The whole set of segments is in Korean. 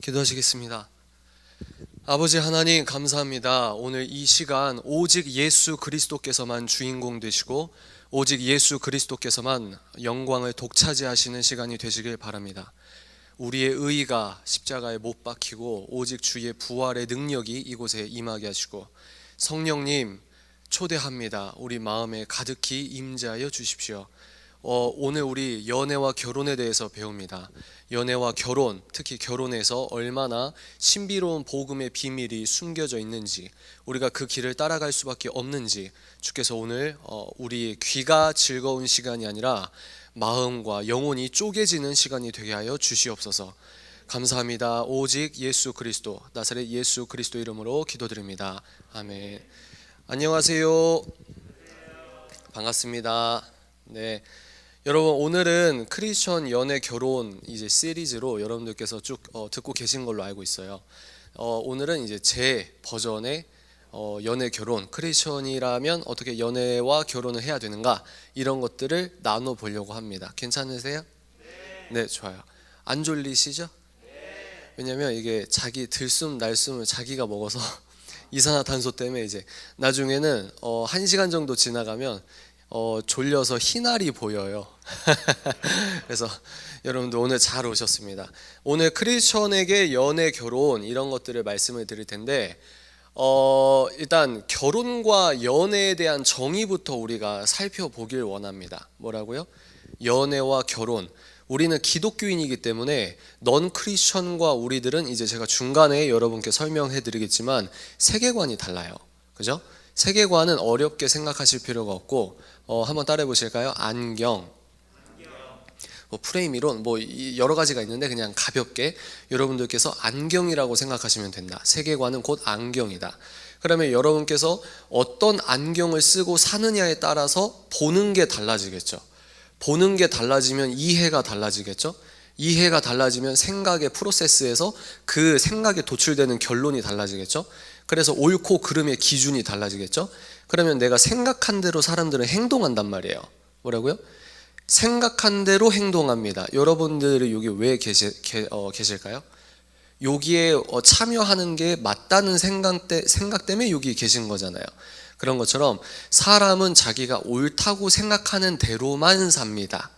기도하시겠습니다. 아버지 하나님 감사합니다. 오늘 이 시간 오직 예수 그리스도께서만 주인공 되시고 오직 예수 그리스도께서만 영광을 독차지하시는 시간이 되시길 바랍니다. 우리의 의의가 십자가에 못 박히고 오직 주의 부활의 능력이 이곳에 임하게 하시고 성령님 초대합니다. 우리 마음에 가득히 임재하여 주십시오. 오늘 우리 연애와 결혼에 대해서 배웁니다. 연애와 결혼, 특히 결혼에서 얼마나 신비로운 복음의 비밀이 숨겨져 있는지, 우리가 그 길을 따라갈 수밖에 없는지 주께서 오늘 우리의 귀가 즐거운 시간이 아니라 마음과 영혼이 쪼개지는 시간이 되게 하여 주시옵소서. 감사합니다. 오직 예수 그리스도, 나사렛 예수 그리스도 이름으로 기도드립니다. 아멘. 안녕하세요. 반갑습니다. 네. 여러분, 오늘은 크리스천 연애 결혼 이제 시리즈로 여러분들께서 쭉 듣고 계신 걸로 알고 있어요. 오늘은 이제 제 버전의 연애 결혼, 크리스천이라면 어떻게 연애와 결혼을 해야 되는가, 이런 것들을 나눠 보려고 합니다. 괜찮으세요? 네, 좋아요. 안 졸리시죠? 왜냐면 이게 자기 들숨 날숨을 자기가 먹어서 이산화탄소 때문에 이제 나중에는 1시간 정도 지나가면 졸려서 희날이 보여요. 그래서 여러분들 오늘 잘 오셨습니다. 오늘 크리스천에게 연애, 결혼 이런 것들을 말씀을 드릴 텐데 일단 결혼과 연애에 대한 정의부터 우리가 살펴보길 원합니다. 뭐라고요? 연애와 결혼. 우리는 기독교인이기 때문에 넌 크리스천과 우리들은 이제 제가 중간에 여러분께 설명해 드리겠지만 세계관이 달라요. 그죠? 세계관은 어렵게 생각하실 필요가 없고 한번 따라해 보실까요? 안경, 프레임 이론, 여러 가지가 있는데 그냥 가볍게 여러분들께서 안경이라고 생각하시면 된다. 세계관은 곧 안경이다. 그러면 여러분께서 어떤 안경을 쓰고 사느냐에 따라서 보는 게 달라지겠죠. 보는 게 달라지면 이해가 달라지겠죠. 이해가 달라지면 생각의 프로세스에서 그 생각에 도출되는 결론이 달라지겠죠. 그래서 옳고 그름의 기준이 달라지겠죠. 그러면 내가 생각한 대로 사람들은 행동한단 말이에요. 뭐라고요? 생각한 대로 행동합니다. 여러분들이 여기 왜 계실까요? 여기에 참여하는 게 맞다는 생각 때문에 여기 계신 거잖아요. 그런 것처럼 사람은 자기가 옳다고 생각하는 대로만 삽니다.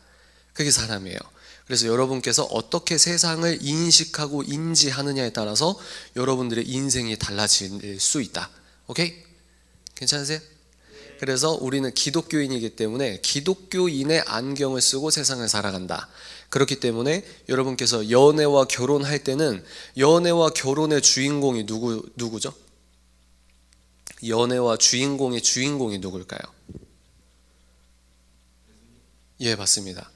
그게 사람이에요. 그래서 여러분께서 어떻게 세상을 인식하고 인지하느냐에 따라서 여러분들의 인생이 달라질 수 있다. 오케이? 괜찮으세요? 그래서 우리는 기독교인이기 때문에 기독교인의 안경을 쓰고 세상을 살아간다. 그렇기 때문에 여러분께서 연애와 결혼할 때는 연애와 결혼의 주인공이 누구죠? 연애와 주인공이 누굴까요? 예, 맞습니다.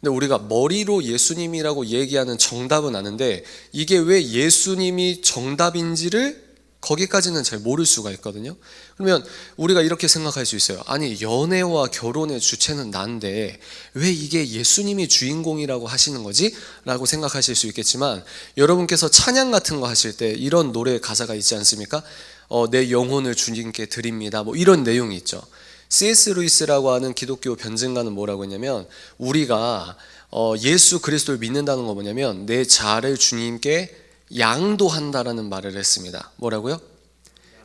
근데 우리가 머리로 예수님이라고 얘기하는 정답은 아는데 이게 왜 예수님이 정답인지를 거기까지는 잘 모를 수가 있거든요. 그러면 우리가 이렇게 생각할 수 있어요. 아니, 연애와 결혼의 주체는 난데 왜 이게 예수님이 주인공이라고 하시는 거지? 라고 생각하실 수 있겠지만 여러분께서 찬양 같은 거 하실 때 이런 노래 가사가 있지 않습니까? 내 영혼을 주님께 드립니다. 이런 내용이 있죠. C.S. 루이스라고 하는 기독교 변증가는 뭐라고 했냐면 우리가 예수 그리스도를 믿는다는 거 뭐냐면 내 자아를 주님께 양도한다라는 말을 했습니다. 뭐라고요?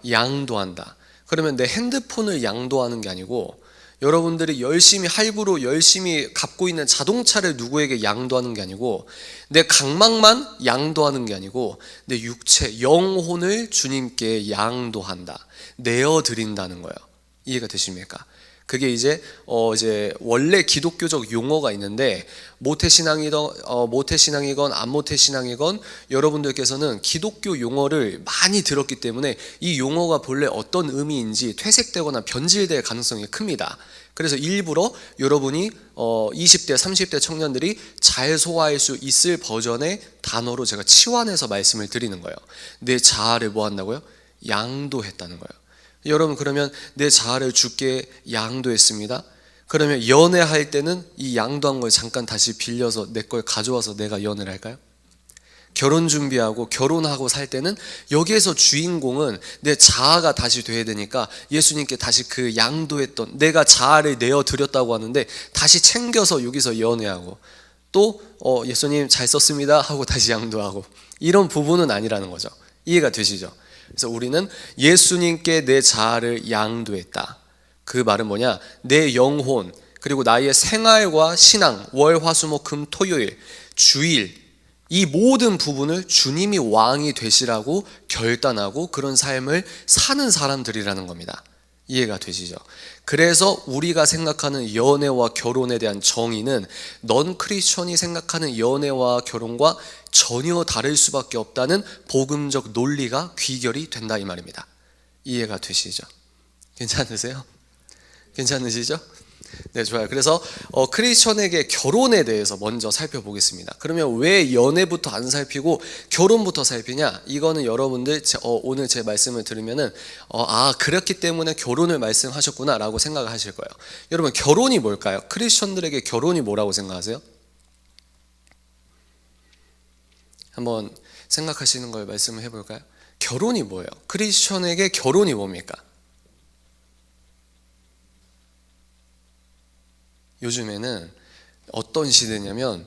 양도한다. 그러면 내 핸드폰을 양도하는 게 아니고 여러분들이 할부로 열심히 갖고 있는 자동차를 누구에게 양도하는 게 아니고 내 각막만 양도하는 게 아니고 내 육체, 영혼을 주님께 양도한다. 내어드린다는 거예요. 이해가 되십니까? 그게 이제 원래 기독교적 용어가 있는데 모태신앙이건 안 모태신앙이건 여러분들께서는 기독교 용어를 많이 들었기 때문에 이 용어가 본래 어떤 의미인지 퇴색되거나 변질될 가능성이 큽니다. 그래서 일부러 여러분이 20대 30대 청년들이 잘 소화할 수 있을 버전의 단어로 제가 치환해서 말씀을 드리는 거예요. 내 자아를 뭐 한다고요? 양도했다는 거예요. 여러분, 그러면 내 자아를 주께 양도했습니다. 그러면 연애할 때는 이 양도한 걸 잠깐 다시 빌려서 내 걸 가져와서 내가 연애를 할까요? 결혼 준비하고 결혼하고 살 때는 여기에서 주인공은 내 자아가 다시 돼야 되니까 예수님께 다시 그 양도했던 내가 자아를 내어드렸다고 하는데 다시 챙겨서 여기서 연애하고 또 예수님 잘 썼습니다 하고 다시 양도하고, 이런 부분은 아니라는 거죠. 이해가 되시죠? 그래서 우리는 예수님께 내 자아를 양도했다. 그 말은 뭐냐? 내 영혼, 그리고 나의 생활과 신앙, 월, 화, 수, 목, 금, 토요일, 주일, 이 모든 부분을 주님이 왕이 되시라고 결단하고 그런 삶을 사는 사람들이라는 겁니다. 이해가 되시죠? 그래서 우리가 생각하는 연애와 결혼에 대한 정의는 넌 크리스천이 생각하는 연애와 결혼과 전혀 다를 수밖에 없다는 복음적 논리가 귀결이 된다, 이 말입니다. 이해가 되시죠? 괜찮으세요? 괜찮으시죠? 네, 좋아요. 그래서 크리스천에게 결혼에 대해서 먼저 살펴보겠습니다. 그러면 왜 연애부터 안 살피고 결혼부터 살피냐? 이거는 여러분들 오늘 제 말씀을 들으면은 그렇기 때문에 결혼을 말씀하셨구나 라고 생각을 하실 거예요. 여러분, 결혼이 뭘까요? 크리스천들에게 결혼이 뭐라고 생각하세요? 한번 생각하시는 걸 말씀을 해볼까요? 결혼이 뭐예요? 크리스천에게 결혼이 뭡니까? 요즘에는 어떤 시대냐면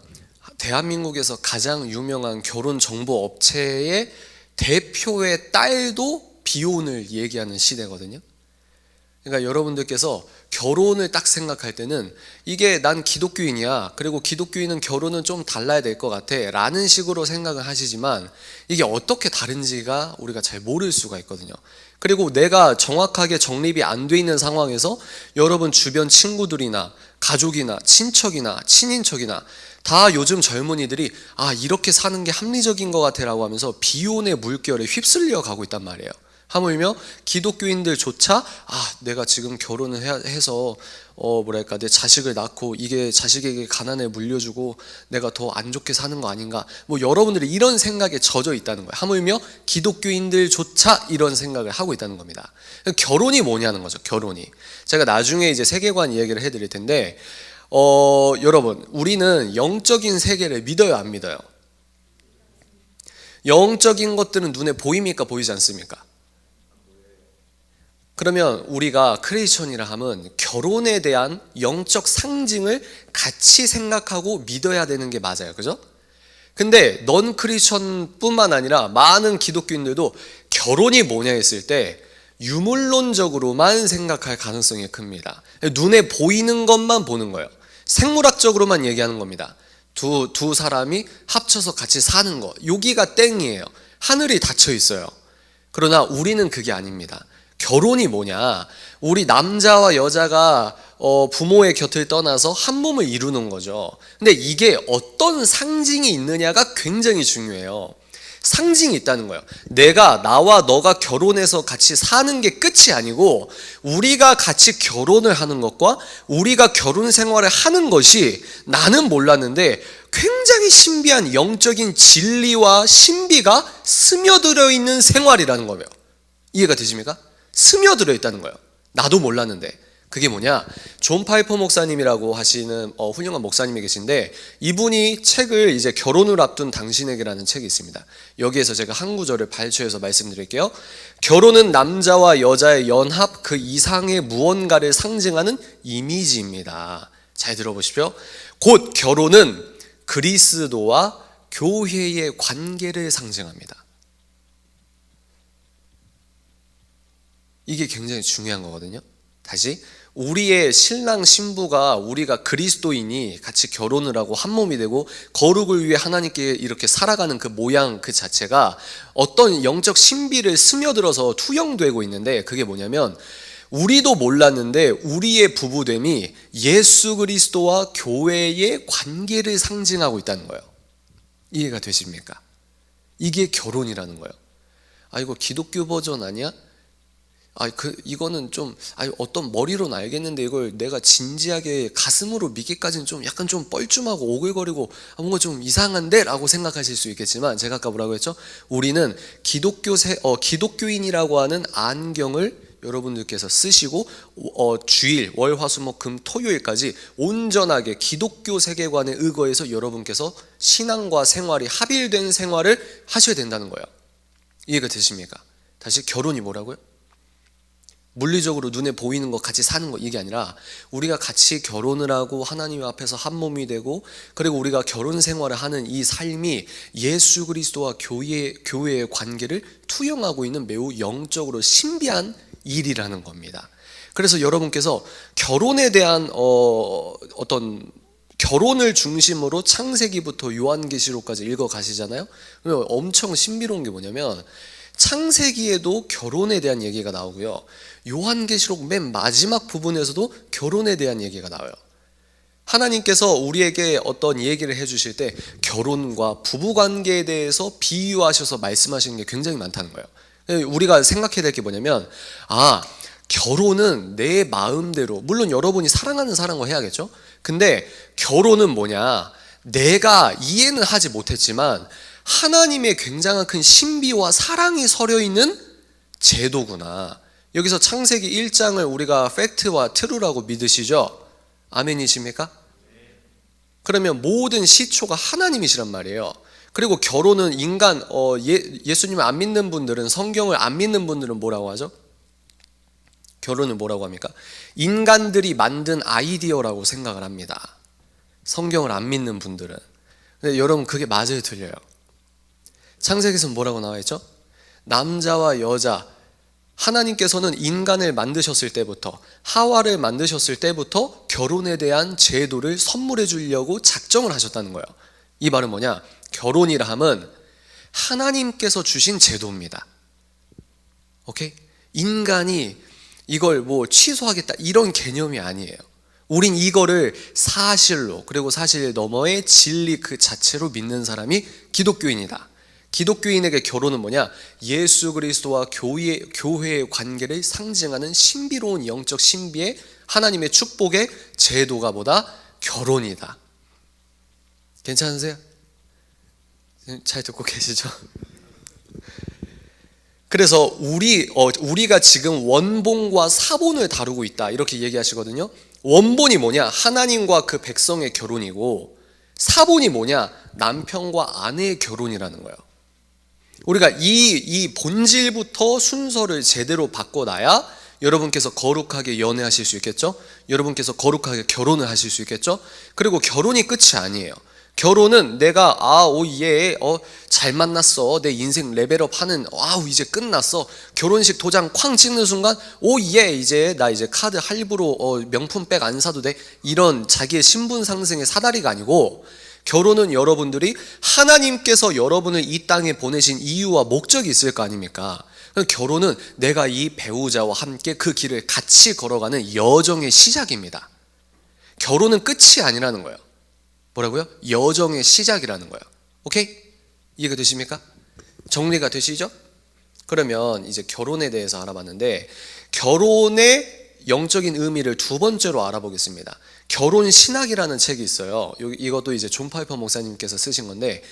대한민국에서 가장 유명한 결혼 정보 업체의 대표의 딸도 비혼을 얘기하는 시대거든요. 그러니까 여러분들께서 결혼을 딱 생각할 때는 이게 난 기독교인이야, 그리고 기독교인은 결혼은 좀 달라야 될 것 같아 라는 식으로 생각을 하시지만, 이게 어떻게 다른지가 우리가 잘 모를 수가 있거든요. 그리고 내가 정확하게 정립이 안 돼 있는 상황에서 여러분 주변 친구들이나 가족이나 친척이나 친인척이나 다 요즘 젊은이들이 이렇게 사는 게 합리적인 것 같아 라고 하면서 비혼의 물결에 휩쓸려 가고 있단 말이에요. 하물며 기독교인들조차 내가 지금 결혼을 해서 내 자식을 낳고 이게 자식에게 가난에 물려주고 내가 더 안 좋게 사는 거 아닌가, 여러분들이 이런 생각에 젖어 있다는 거예요. 하물며 기독교인들조차 이런 생각을 하고 있다는 겁니다. 결혼이 뭐냐는 거죠. 결혼이. 제가 나중에 이제 세계관 이야기를 해드릴 텐데, 여러분, 우리는 영적인 세계를 믿어요, 안 믿어요? 영적인 것들은 눈에 보입니까, 보이지 않습니까? 그러면 우리가 크리스천이라 하면 결혼에 대한 영적 상징을 같이 생각하고 믿어야 되는 게 맞아요. 그죠? 근데 넌 크리스천뿐만 아니라 많은 기독교인들도 결혼이 뭐냐 했을 때 유물론적으로만 생각할 가능성이 큽니다. 눈에 보이는 것만 보는 거예요. 생물학적으로만 얘기하는 겁니다. 두 사람이 합쳐서 같이 사는 거, 여기가 땡이에요. 하늘이 닫혀 있어요. 그러나 우리는 그게 아닙니다. 결혼이 뭐냐? 우리 남자와 여자가 부모의 곁을 떠나서 한 몸을 이루는 거죠. 근데 이게 어떤 상징이 있느냐가 굉장히 중요해요. 상징이 있다는 거예요. 나와 너가 결혼해서 같이 사는 게 끝이 아니고, 우리가 같이 결혼을 하는 것과 우리가 결혼 생활을 하는 것이, 나는 몰랐는데 굉장히 신비한 영적인 진리와 신비가 스며들어 있는 생활이라는 거예요. 이해가 되십니까? 스며들어 있다는 거예요. 나도 몰랐는데. 그게 뭐냐? 존 파이퍼 목사님이라고 하시는 훌륭한 목사님이 계신데, 이분이 책을 이제 결혼을 앞둔 당신에게라는 책이 있습니다. 여기에서 제가 한 구절을 발췌해서 말씀드릴게요. 결혼은 남자와 여자의 연합 그 이상의 무언가를 상징하는 이미지입니다. 잘 들어보십시오. 곧 결혼은 그리스도와 교회의 관계를 상징합니다. 이게 굉장히 중요한 거거든요. 다시, 우리의 신랑 신부가, 우리가 그리스도인이 같이 결혼을 하고 한 몸이 되고 거룩을 위해 하나님께 이렇게 살아가는 그 모양 그 자체가 어떤 영적 신비를 스며들어서 투영되고 있는데, 그게 뭐냐면 우리도 몰랐는데 우리의 부부됨이 예수 그리스도와 교회의 관계를 상징하고 있다는 거예요. 이해가 되십니까? 이게 결혼이라는 거예요. 이거 기독교 버전 아니야? 이거는 좀, 어떤 머리로는 알겠는데 이걸 내가 진지하게 가슴으로 믿기까지는 좀 약간 좀 뻘쭘하고 오글거리고 뭔가 좀 이상한데? 라고 생각하실 수 있겠지만, 제가 아까 뭐라고 했죠? 우리는 기독교인이라고 하는 안경을 여러분들께서 쓰시고 주일, 월, 화, 수, 목, 금, 토요일까지 온전하게 기독교 세계관에 의거해서 여러분께서 신앙과 생활이 합일된 생활을 하셔야 된다는 거예요. 이해가 되십니까? 다시, 결혼이 뭐라고요? 물리적으로 눈에 보이는 것 같이 사는 것, 이게 아니라 우리가 같이 결혼을 하고 하나님 앞에서 한 몸이 되고, 그리고 우리가 결혼 생활을 하는 이 삶이 예수 그리스도와 교회의 관계를 투영하고 있는 매우 영적으로 신비한 일이라는 겁니다. 그래서 여러분께서 결혼에 대한 어떤 결혼을 중심으로 창세기부터 요한계시록까지 읽어 가시잖아요. 그러면 엄청 신비로운 게 뭐냐면 창세기에도 결혼에 대한 얘기가 나오고요, 요한계시록 맨 마지막 부분에서도 결혼에 대한 얘기가 나와요. 하나님께서 우리에게 어떤 얘기를 해주실 때 결혼과 부부관계에 대해서 비유하셔서 말씀하시는 게 굉장히 많다는 거예요. 우리가 생각해야 될 게 뭐냐면, 결혼은 내 마음대로, 물론 여러분이 사랑하는 사람과 해야겠죠. 근데 결혼은 뭐냐, 내가 이해는 하지 못했지만 하나님의 굉장한 큰 신비와 사랑이 서려 있는 제도구나. 여기서 창세기 1장을 우리가 팩트와 트루라고 믿으시죠? 아멘이십니까? 그러면 모든 시초가 하나님이시란 말이에요. 그리고 결혼은 인간, 예수님을 안 믿는 분들은, 성경을 안 믿는 분들은 뭐라고 하죠? 결혼을 뭐라고 합니까? 인간들이 만든 아이디어라고 생각을 합니다. 성경을 안 믿는 분들은. 근데 여러분, 그게 맞아요, 틀려요? 창세기에서는 뭐라고 나와 있죠? 남자와 여자, 하나님께서는 인간을 만드셨을 때부터, 하와를 만드셨을 때부터 결혼에 대한 제도를 선물해 주려고 작정을 하셨다는 거예요. 이 말은 뭐냐? 결혼이라 함은 하나님께서 주신 제도입니다. 오케이? 인간이 이걸 뭐 취소하겠다 이런 개념이 아니에요. 우린 이거를 사실로, 그리고 사실 너머의 진리 그 자체로 믿는 사람이 기독교인이다. 기독교인에게 결혼은 뭐냐? 예수 그리스도와 교회의 관계를 상징하는 신비로운 영적 신비의 하나님의 축복의 제도가 뭐다? 결혼이다. 괜찮으세요? 잘 듣고 계시죠? 그래서 우리가 지금 원본과 사본을 다루고 있다 이렇게 얘기하시거든요. 원본이 뭐냐? 하나님과 그 백성의 결혼이고, 사본이 뭐냐? 남편과 아내의 결혼이라는 거예요. 우리가 이 본질부터 순서를 제대로 바꿔놔야 여러분께서 거룩하게 연애하실 수 있겠죠? 여러분께서 거룩하게 결혼을 하실 수 있겠죠? 그리고 결혼이 끝이 아니에요. 결혼은 내가 잘 만났어, 내 인생 레벨업 하는, 이제 끝났어, 결혼식 도장 쾅 찍는 순간 이제 나 이제 카드 할부로 명품백 안 사도 돼, 이런 자기의 신분 상승의 사다리가 아니고, 결혼은 여러분들이 하나님께서 여러분을 이 땅에 보내신 이유와 목적이 있을 거 아닙니까? 결혼은 내가 이 배우자와 함께 그 길을 같이 걸어가는 여정의 시작입니다. 결혼은 끝이 아니라는 거예요. 뭐라고요? 여정의 시작이라는 거예요. 오케이? 이해가 되십니까? 정리가 되시죠? 그러면 이제 결혼에 대해서 알아봤는데, 결혼의 영적인 의미를 두 번째로 알아보겠습니다. 결혼 신학이라는 책이 있어요. 이것도 이제 존 파이퍼 목사님께서 쓰신 건데,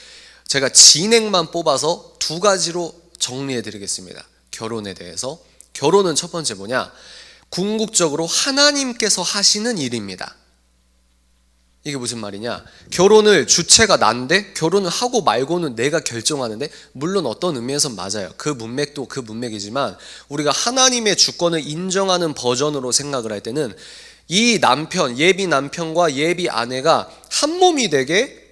제가 진행만 뽑아서 두 가지로 정리해 드리겠습니다. 결혼에 대해서. 결혼은 첫 번째 뭐냐? 궁극적으로 하나님께서 하시는 일입니다. 이게 무슨 말이냐? 결혼을 주체가 난데 결혼을 하고 말고는 내가 결정하는데, 물론 어떤 의미에선 맞아요. 그 문맥도 그 문맥이지만 우리가 하나님의 주권을 인정하는 버전으로 생각을 할 때는 이 남편, 예비 남편과 예비 아내가 한 몸이 되게,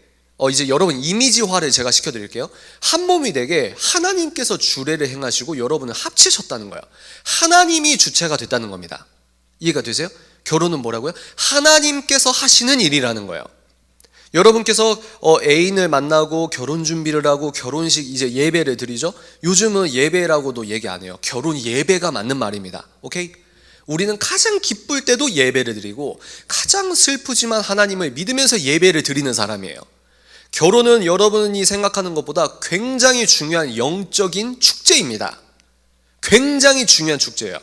이제 여러분 이미지화를 제가 시켜드릴게요. 한 몸이 되게 하나님께서 주례를 행하시고 여러분을 합치셨다는 거예요. 하나님이 주체가 됐다는 겁니다. 이해가 되세요? 결혼은 뭐라고요? 하나님께서 하시는 일이라는 거예요. 여러분께서 애인을 만나고 결혼 준비를 하고 결혼식 이제 예배를 드리죠. 요즘은 예배라고도 얘기 안 해요. 결혼 예배가 맞는 말입니다. 오케이? 우리는 가장 기쁠 때도 예배를 드리고, 가장 슬프지만 하나님을 믿으면서 예배를 드리는 사람이에요. 결혼은 여러분이 생각하는 것보다 굉장히 중요한 영적인 축제입니다. 굉장히 중요한 축제예요.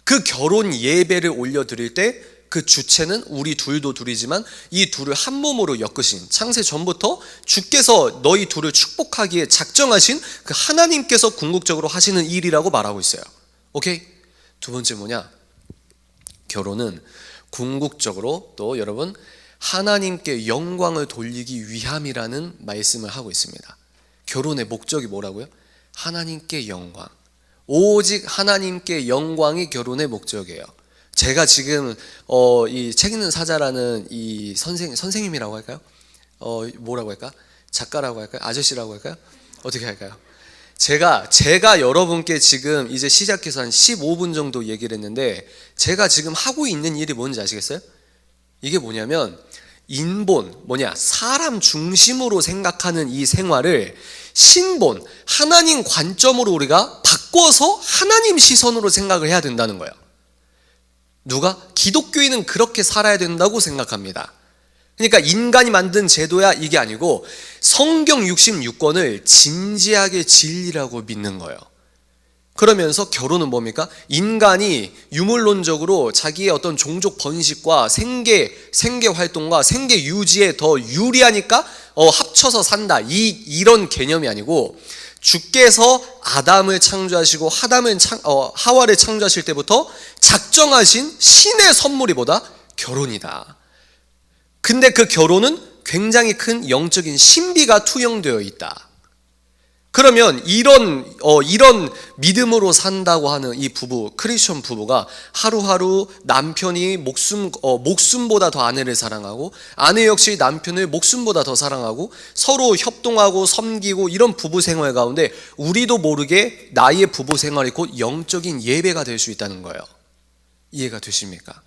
그 결혼 예배를 올려드릴 때 그 주체는 우리 둘도 둘이지만 이 둘을 한 몸으로 엮으신, 창세 전부터 주께서 너희 둘을 축복하기에 작정하신 그 하나님께서 궁극적으로 하시는 일이라고 말하고 있어요. 오케이? 두 번째 뭐냐? 결혼은 궁극적으로 또 여러분 하나님께 영광을 돌리기 위함이라는 말씀을 하고 있습니다. 결혼의 목적이 뭐라고요? 하나님께 영광. 오직 하나님께 영광이 결혼의 목적이에요. 제가 지금 이 책 읽는 사자라는 이 선생님이라고 할까요? 뭐라고 할까? 작가라고 할까요? 아저씨라고 할까요? 어떻게 할까요? 제가 여러분께 지금 이제 시작해서 한 15분 정도 얘기를 했는데, 제가 지금 하고 있는 일이 뭔지 아시겠어요? 이게 뭐냐면 사람 중심으로 생각하는 이 생활을 신본, 하나님 관점으로 우리가 바꿔서 하나님 시선으로 생각을 해야 된다는 거예요. 누가? 기독교인은 그렇게 살아야 된다고 생각합니다. 그러니까 인간이 만든 제도야 이게 아니고 성경 66권을 진지하게 진리라고 믿는 거예요. 그러면서 결혼은 뭡니까? 인간이 유물론적으로 자기의 어떤 종족 번식과 생계 활동과 생계 유지에 더 유리하니까 합쳐서 산다, 이런 개념이 아니고, 주께서 아담을 창조하시고 하와를 창조하실 때부터 작정하신 신의 선물이 뭐다? 결혼이다. 근데 그 결혼은 굉장히 큰 영적인 신비가 투영되어 있다. 그러면 이런 믿음으로 산다고 하는 이 부부, 크리스천 부부가 하루하루 남편이 목숨보다 더 아내를 사랑하고, 아내 역시 남편을 목숨보다 더 사랑하고, 서로 협동하고 섬기고, 이런 부부 생활 가운데 우리도 모르게 나의 부부 생활이 곧 영적인 예배가 될 수 있다는 거예요. 이해가 되십니까?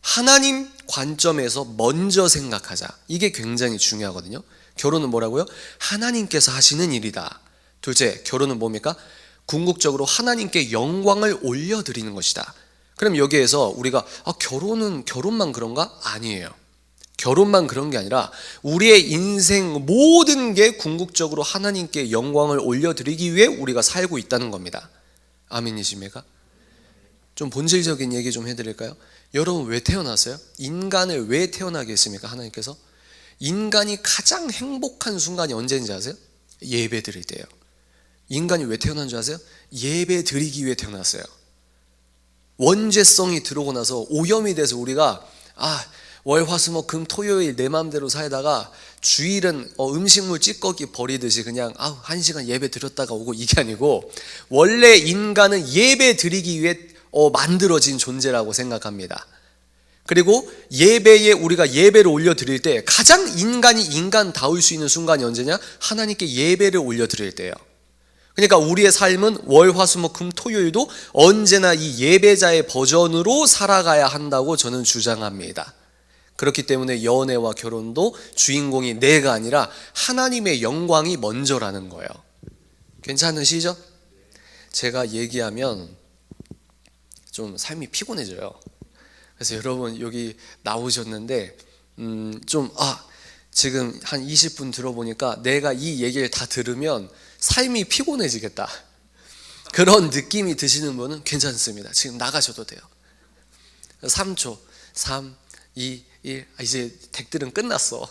하나님 관점에서 먼저 생각하자. 이게 굉장히 중요하거든요. 결혼은 뭐라고요? 하나님께서 하시는 일이다. 둘째, 결혼은 뭡니까? 궁극적으로 하나님께 영광을 올려드리는 것이다. 그럼 여기에서 우리가 결혼만 그런가? 아니에요. 결혼만 그런 게 아니라 우리의 인생 모든 게 궁극적으로 하나님께 영광을 올려드리기 위해 우리가 살고 있다는 겁니다. 아멘이십니까? 좀 본질적인 얘기 좀 해드릴까요? 여러분, 왜 태어났어요? 인간을 왜 태어나게 했습니까? 하나님께서? 인간이 가장 행복한 순간이 언제인지 아세요? 예배 드릴 때예요. 인간이 왜 태어난 줄 아세요? 예배 드리기 위해 태어났어요. 원죄성이 들어오고 나서 오염이 돼서 우리가 월, 화, 수, 목, 금, 토요일 내 마음대로 살다가 주일은 음식물 찌꺼기 버리듯이 그냥 1시간 예배 드렸다가 오고, 이게 아니고 원래 인간은 예배 드리기 위해 만들어진 존재라고 생각합니다. 그리고 예배에 우리가 예배를 올려드릴 때 가장 인간이 인간다울 수 있는 순간이 언제냐? 하나님께 예배를 올려드릴 때예요. 그러니까 우리의 삶은 월, 화, 수, 목, 금, 토요일도 언제나 이 예배자의 버전으로 살아가야 한다고 저는 주장합니다. 그렇기 때문에 연애와 결혼도 주인공이 내가 아니라 하나님의 영광이 먼저라는 거예요. 괜찮으시죠? 제가 얘기하면 좀 삶이 피곤해져요. 그래서 여러분 여기 나오셨는데 지금 한 20분 들어보니까 내가 이 얘기를 다 들으면 삶이 피곤해지겠다, 그런 느낌이 드시는 분은 괜찮습니다. 지금 나가셔도 돼요. 3초 3, 2, 1 이제 댁들은 끝났어.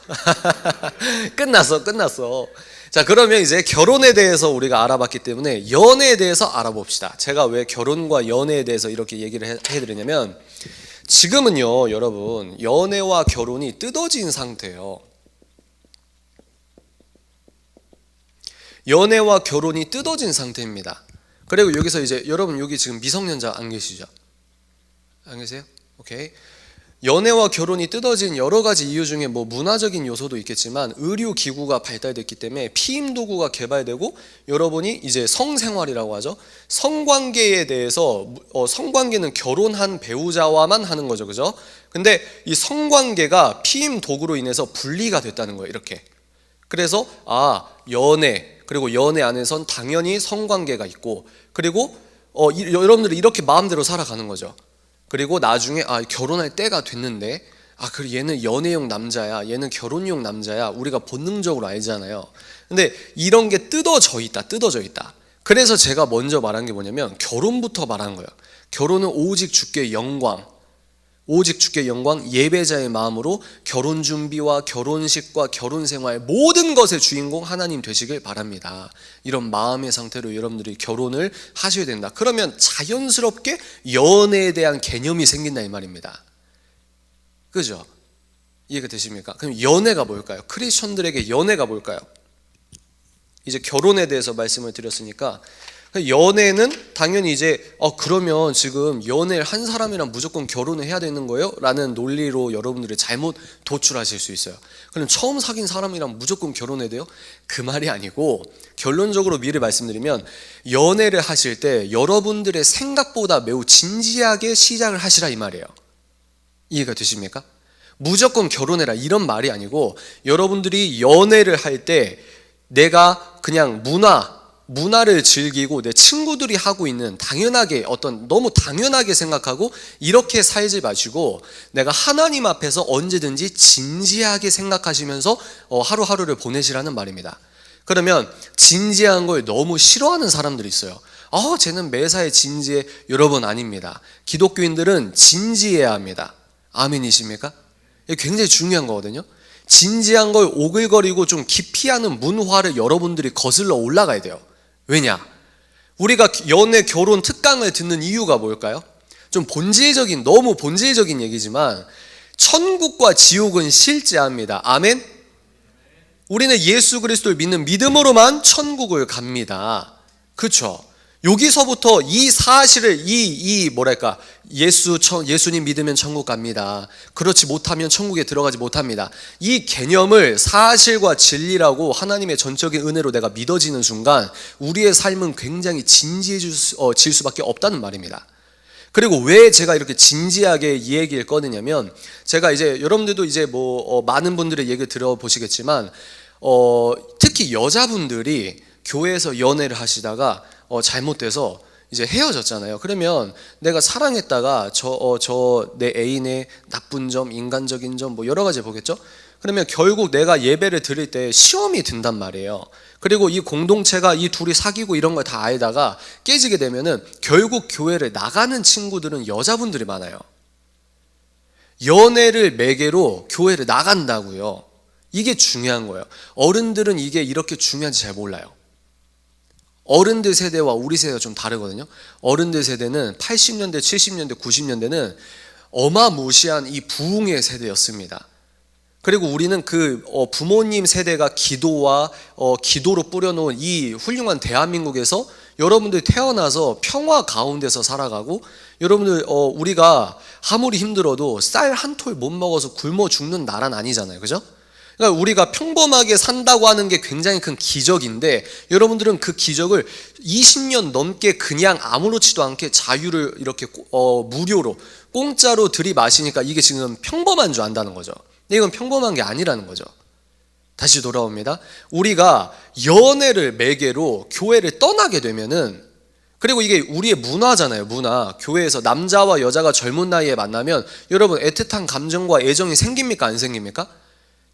끝났어. 자, 그러면 이제 결혼에 대해서 우리가 알아봤기 때문에 연애에 대해서 알아봅시다. 제가 왜 결혼과 연애에 대해서 이렇게 얘기를 해드리냐면, 지금은요 여러분, 연애와 결혼이 뜯어진 상태예요. 연애와 결혼이 뜯어진 상태입니다. 그리고 여기서 이제 여러분 여기 지금 미성년자 안 계시죠? 안 계세요? 오케이. 연애와 결혼이 뜯어진 여러 가지 이유 중에 문화적인 요소도 있겠지만, 의료기구가 발달됐기 때문에 피임 도구가 개발되고, 여러분이 이제 성생활이라고 하죠. 성관계에 대해서 성관계는 결혼한 배우자와만 하는 거죠, 그죠? 근데 이 성관계가 피임 도구로 인해서 분리가 됐다는 거예요, 이렇게. 그래서 연애, 그리고 연애 안에선 당연히 성관계가 있고, 그리고 여러분들이 이렇게 마음대로 살아가는 거죠. 그리고 나중에 결혼할 때가 됐는데 그리고 얘는 연애용 남자야, 얘는 결혼용 남자야, 우리가 본능적으로 알잖아요. 근데 이런 게 뜯어져 있다. 그래서 제가 먼저 말한 게 뭐냐면 결혼부터 말한 거예요. 결혼은 오직 주께 영광, 예배자의 마음으로 결혼 준비와 결혼식과 결혼 생활 모든 것의 주인공 하나님 되시길 바랍니다. 이런 마음의 상태로 여러분들이 결혼을 하셔야 된다. 그러면 자연스럽게 연애에 대한 개념이 생긴다 이 말입니다. 그죠? 이해가 되십니까? 그럼 연애가 뭘까요? 크리스천들에게 연애가 뭘까요? 이제 결혼에 대해서 말씀을 드렸으니까 연애는 당연히 이제 그러면 지금 연애를 한 사람이랑 무조건 결혼을 해야 되는 거예요? 라는 논리로 여러분들이 잘못 도출하실 수 있어요. 그럼 처음 사귄 사람이랑 무조건 결혼해야 돼요? 그 말이 아니고, 결론적으로 미리 말씀드리면 연애를 하실 때 여러분들의 생각보다 매우 진지하게 시작을 하시라 이 말이에요. 이해가 되십니까? 무조건 결혼해라 이런 말이 아니고, 여러분들이 연애를 할 때 내가 그냥 문화를 즐기고 내 친구들이 하고 있는 당연하게 너무 당연하게 생각하고 이렇게 살지 마시고, 내가 하나님 앞에서 언제든지 진지하게 생각하시면서 하루하루를 보내시라는 말입니다. 그러면 진지한 걸 너무 싫어하는 사람들이 있어요. 쟤는 매사에 진지해. 여러분, 아닙니다. 기독교인들은 진지해야 합니다. 아멘이십니까? 이게 굉장히 중요한 거거든요. 진지한 걸 오글거리고 좀 기피하는 문화를 여러분들이 거슬러 올라가야 돼요. 왜냐? 우리가 연애, 결혼 특강을 듣는 이유가 뭘까요? 좀 너무 본질적인 얘기지만 천국과 지옥은 실제합니다. 아멘? 우리는 예수 그리스도를 믿는 믿음으로만 천국을 갑니다. 그렇죠? 여기서부터 이 사실을 예수님 믿으면 천국 갑니다. 그렇지 못하면 천국에 들어가지 못합니다. 이 개념을 사실과 진리라고 하나님의 전적인 은혜로 내가 믿어지는 순간 우리의 삶은 굉장히 진지해질 수밖에 없다는 말입니다. 그리고 왜 제가 이렇게 진지하게 이 얘기를 꺼내냐면, 제가 이제 여러분들도 이제 많은 분들의 얘기를 들어보시겠지만 특히 여자분들이 교회에서 연애를 하시다가 잘못돼서 이제 헤어졌잖아요. 그러면 내가 사랑했다가 내 애인의 나쁜 점, 인간적인 점 여러 가지 보겠죠. 그러면 결국 내가 예배를 드릴 때 시험이 든단 말이에요. 그리고 이 공동체가 이 둘이 사귀고 이런 걸 다 알다가 깨지게 되면은 결국 교회를 나가는 친구들은 여자분들이 많아요. 연애를 매개로 교회를 나간다고요. 이게 중요한 거예요. 어른들은 이게 이렇게 중요한지 잘 몰라요. 어른들 세대와 우리 세대가 좀 다르거든요. 어른들 세대는 80년대, 70년대, 90년대는 어마무시한 이 부흥의 세대였습니다. 그리고 우리는 그 부모님 세대가 기도로 뿌려놓은 이 훌륭한 대한민국에서 여러분들 태어나서 평화 가운데서 살아가고, 여러분들 우리가 아무리 힘들어도 쌀 한 톨 못 먹어서 굶어 죽는 나라는 아니잖아요. 그죠? 그러니까 우리가 평범하게 산다고 하는 게 굉장히 큰 기적인데, 여러분들은 그 기적을 20년 넘게 그냥 아무렇지도 않게 자유를 이렇게 무료로 공짜로 들이마시니까 이게 지금 평범한 줄 안다는 거죠. 근데 이건 평범한 게 아니라는 거죠. 다시 돌아옵니다. 우리가 연애를 매개로 교회를 떠나게 되면은, 그리고 이게 우리의 문화잖아요. 문화. 교회에서 남자와 여자가 젊은 나이에 만나면 여러분 애틋한 감정과 애정이 생깁니까? 안 생깁니까?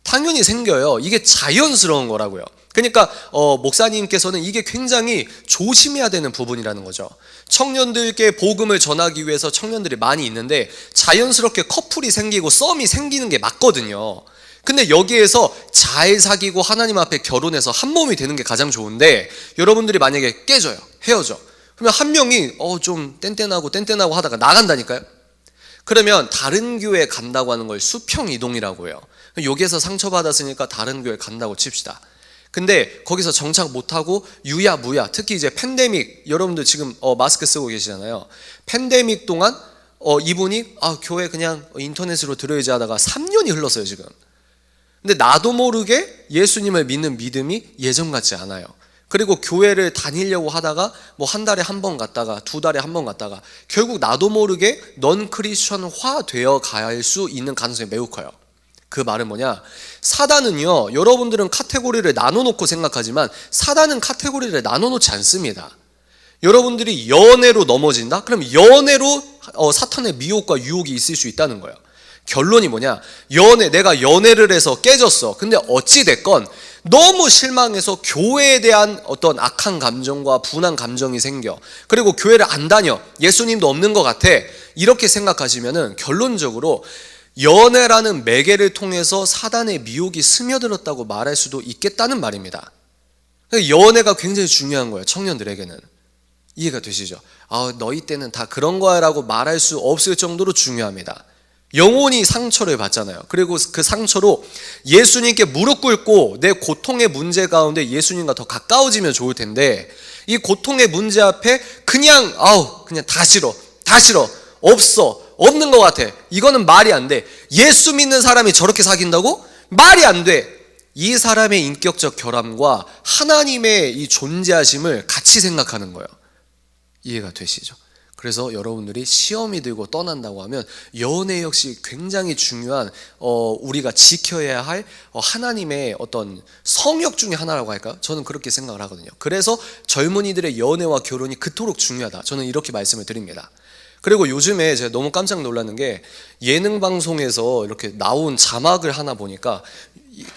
당연히 생겨요. 이게 자연스러운 거라고요. 그러니까 목사님께서는 이게 굉장히 조심해야 되는 부분이라는 거죠. 청년들께 복음을 전하기 위해서 청년들이 많이 있는데 자연스럽게 커플이 생기고 썸이 생기는 게 맞거든요. 근데 여기에서 잘 사귀고 하나님 앞에 결혼해서 한 몸이 되는 게 가장 좋은데, 여러분들이 만약에 깨져요. 헤어져. 그러면 한 명이 좀 뗀뗀하고 하다가 나간다니까요. 그러면 다른 교회 간다고 하는 걸 수평 이동이라고 해요. 여기에서 상처받았으니까 다른 교회 간다고 칩시다. 근데 거기서 정착 못하고 유야무야, 특히 이제 팬데믹, 여러분들 지금 마스크 쓰고 계시잖아요. 팬데믹 동안 이분이 교회 그냥 인터넷으로 들어야지 하다가 3년이 흘렀어요 지금. 근데 나도 모르게 예수님을 믿는 믿음이 예전 같지 않아요. 그리고 교회를 다니려고 하다가 한 달에 한 번 갔다가 2달에 한 번 갔다가 결국 나도 모르게 넌 크리스천화 되어 갈 수 있는 가능성이 매우 커요. 그 말은 뭐냐? 사단은요, 여러분들은 카테고리를 나눠놓고 생각하지만 사단은 카테고리를 나눠놓지 않습니다. 여러분들이 연애로 넘어진다? 그럼 연애로 사탄의 미혹과 유혹이 있을 수 있다는 거예요. 결론이 뭐냐? 내가 연애를 해서 깨졌어. 근데 어찌됐건 너무 실망해서 교회에 대한 어떤 악한 감정과 분한 감정이 생겨. 그리고 교회를 안 다녀. 예수님도 없는 것 같아. 이렇게 생각하시면은 결론적으로 연애라는 매개를 통해서 사단의 미혹이 스며들었다고 말할 수도 있겠다는 말입니다. 연애가 굉장히 중요한 거예요, 청년들에게는. 이해가 되시죠? 너희 때는 다 그런 거야 라고 말할 수 없을 정도로 중요합니다. 영혼이 상처를 받잖아요. 그리고 그 상처로 예수님께 무릎 꿇고 내 고통의 문제 가운데 예수님과 더 가까워지면 좋을 텐데, 이 고통의 문제 앞에 그냥 그냥 다 싫어 없는 것 같아. 이거는 말이 안 돼. 예수 믿는 사람이 저렇게 사귄다고? 말이 안 돼. 이 사람의 인격적 결함과 하나님의 이 존재하심을 같이 생각하는 거예요. 이해가 되시죠? 그래서 여러분들이 시험이 들고 떠난다고 하면 연애 역시 굉장히 중요한 우리가 지켜야 할 하나님의 어떤 성역 중에 하나라고 할까요? 저는 그렇게 생각을 하거든요. 그래서 젊은이들의 연애와 결혼이 그토록 중요하다, 저는 이렇게 말씀을 드립니다. 그리고 요즘에 제가 너무 깜짝 놀라는 게, 예능 방송에서 이렇게 나온 자막을 하나 보니까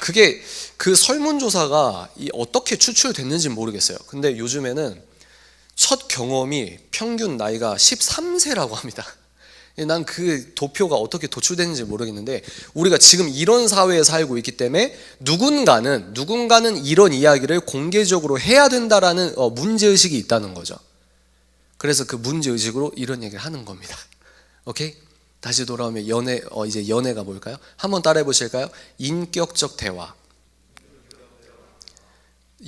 그게 그 설문조사가 어떻게 추출됐는지 모르겠어요. 근데 요즘에는 첫 경험이 평균 나이가 13세라고 합니다. 난 그 도표가 어떻게 도출되는지 모르겠는데, 우리가 지금 이런 사회에 살고 있기 때문에 누군가는 이런 이야기를 공개적으로 해야 된다라는 문제의식이 있다는 거죠. 그래서 그 문제의식으로 이런 얘기를 하는 겁니다. 오케이? 다시 돌아오면 이제 연애가 뭘까요? 한번 따라해 보실까요? 인격적 대화.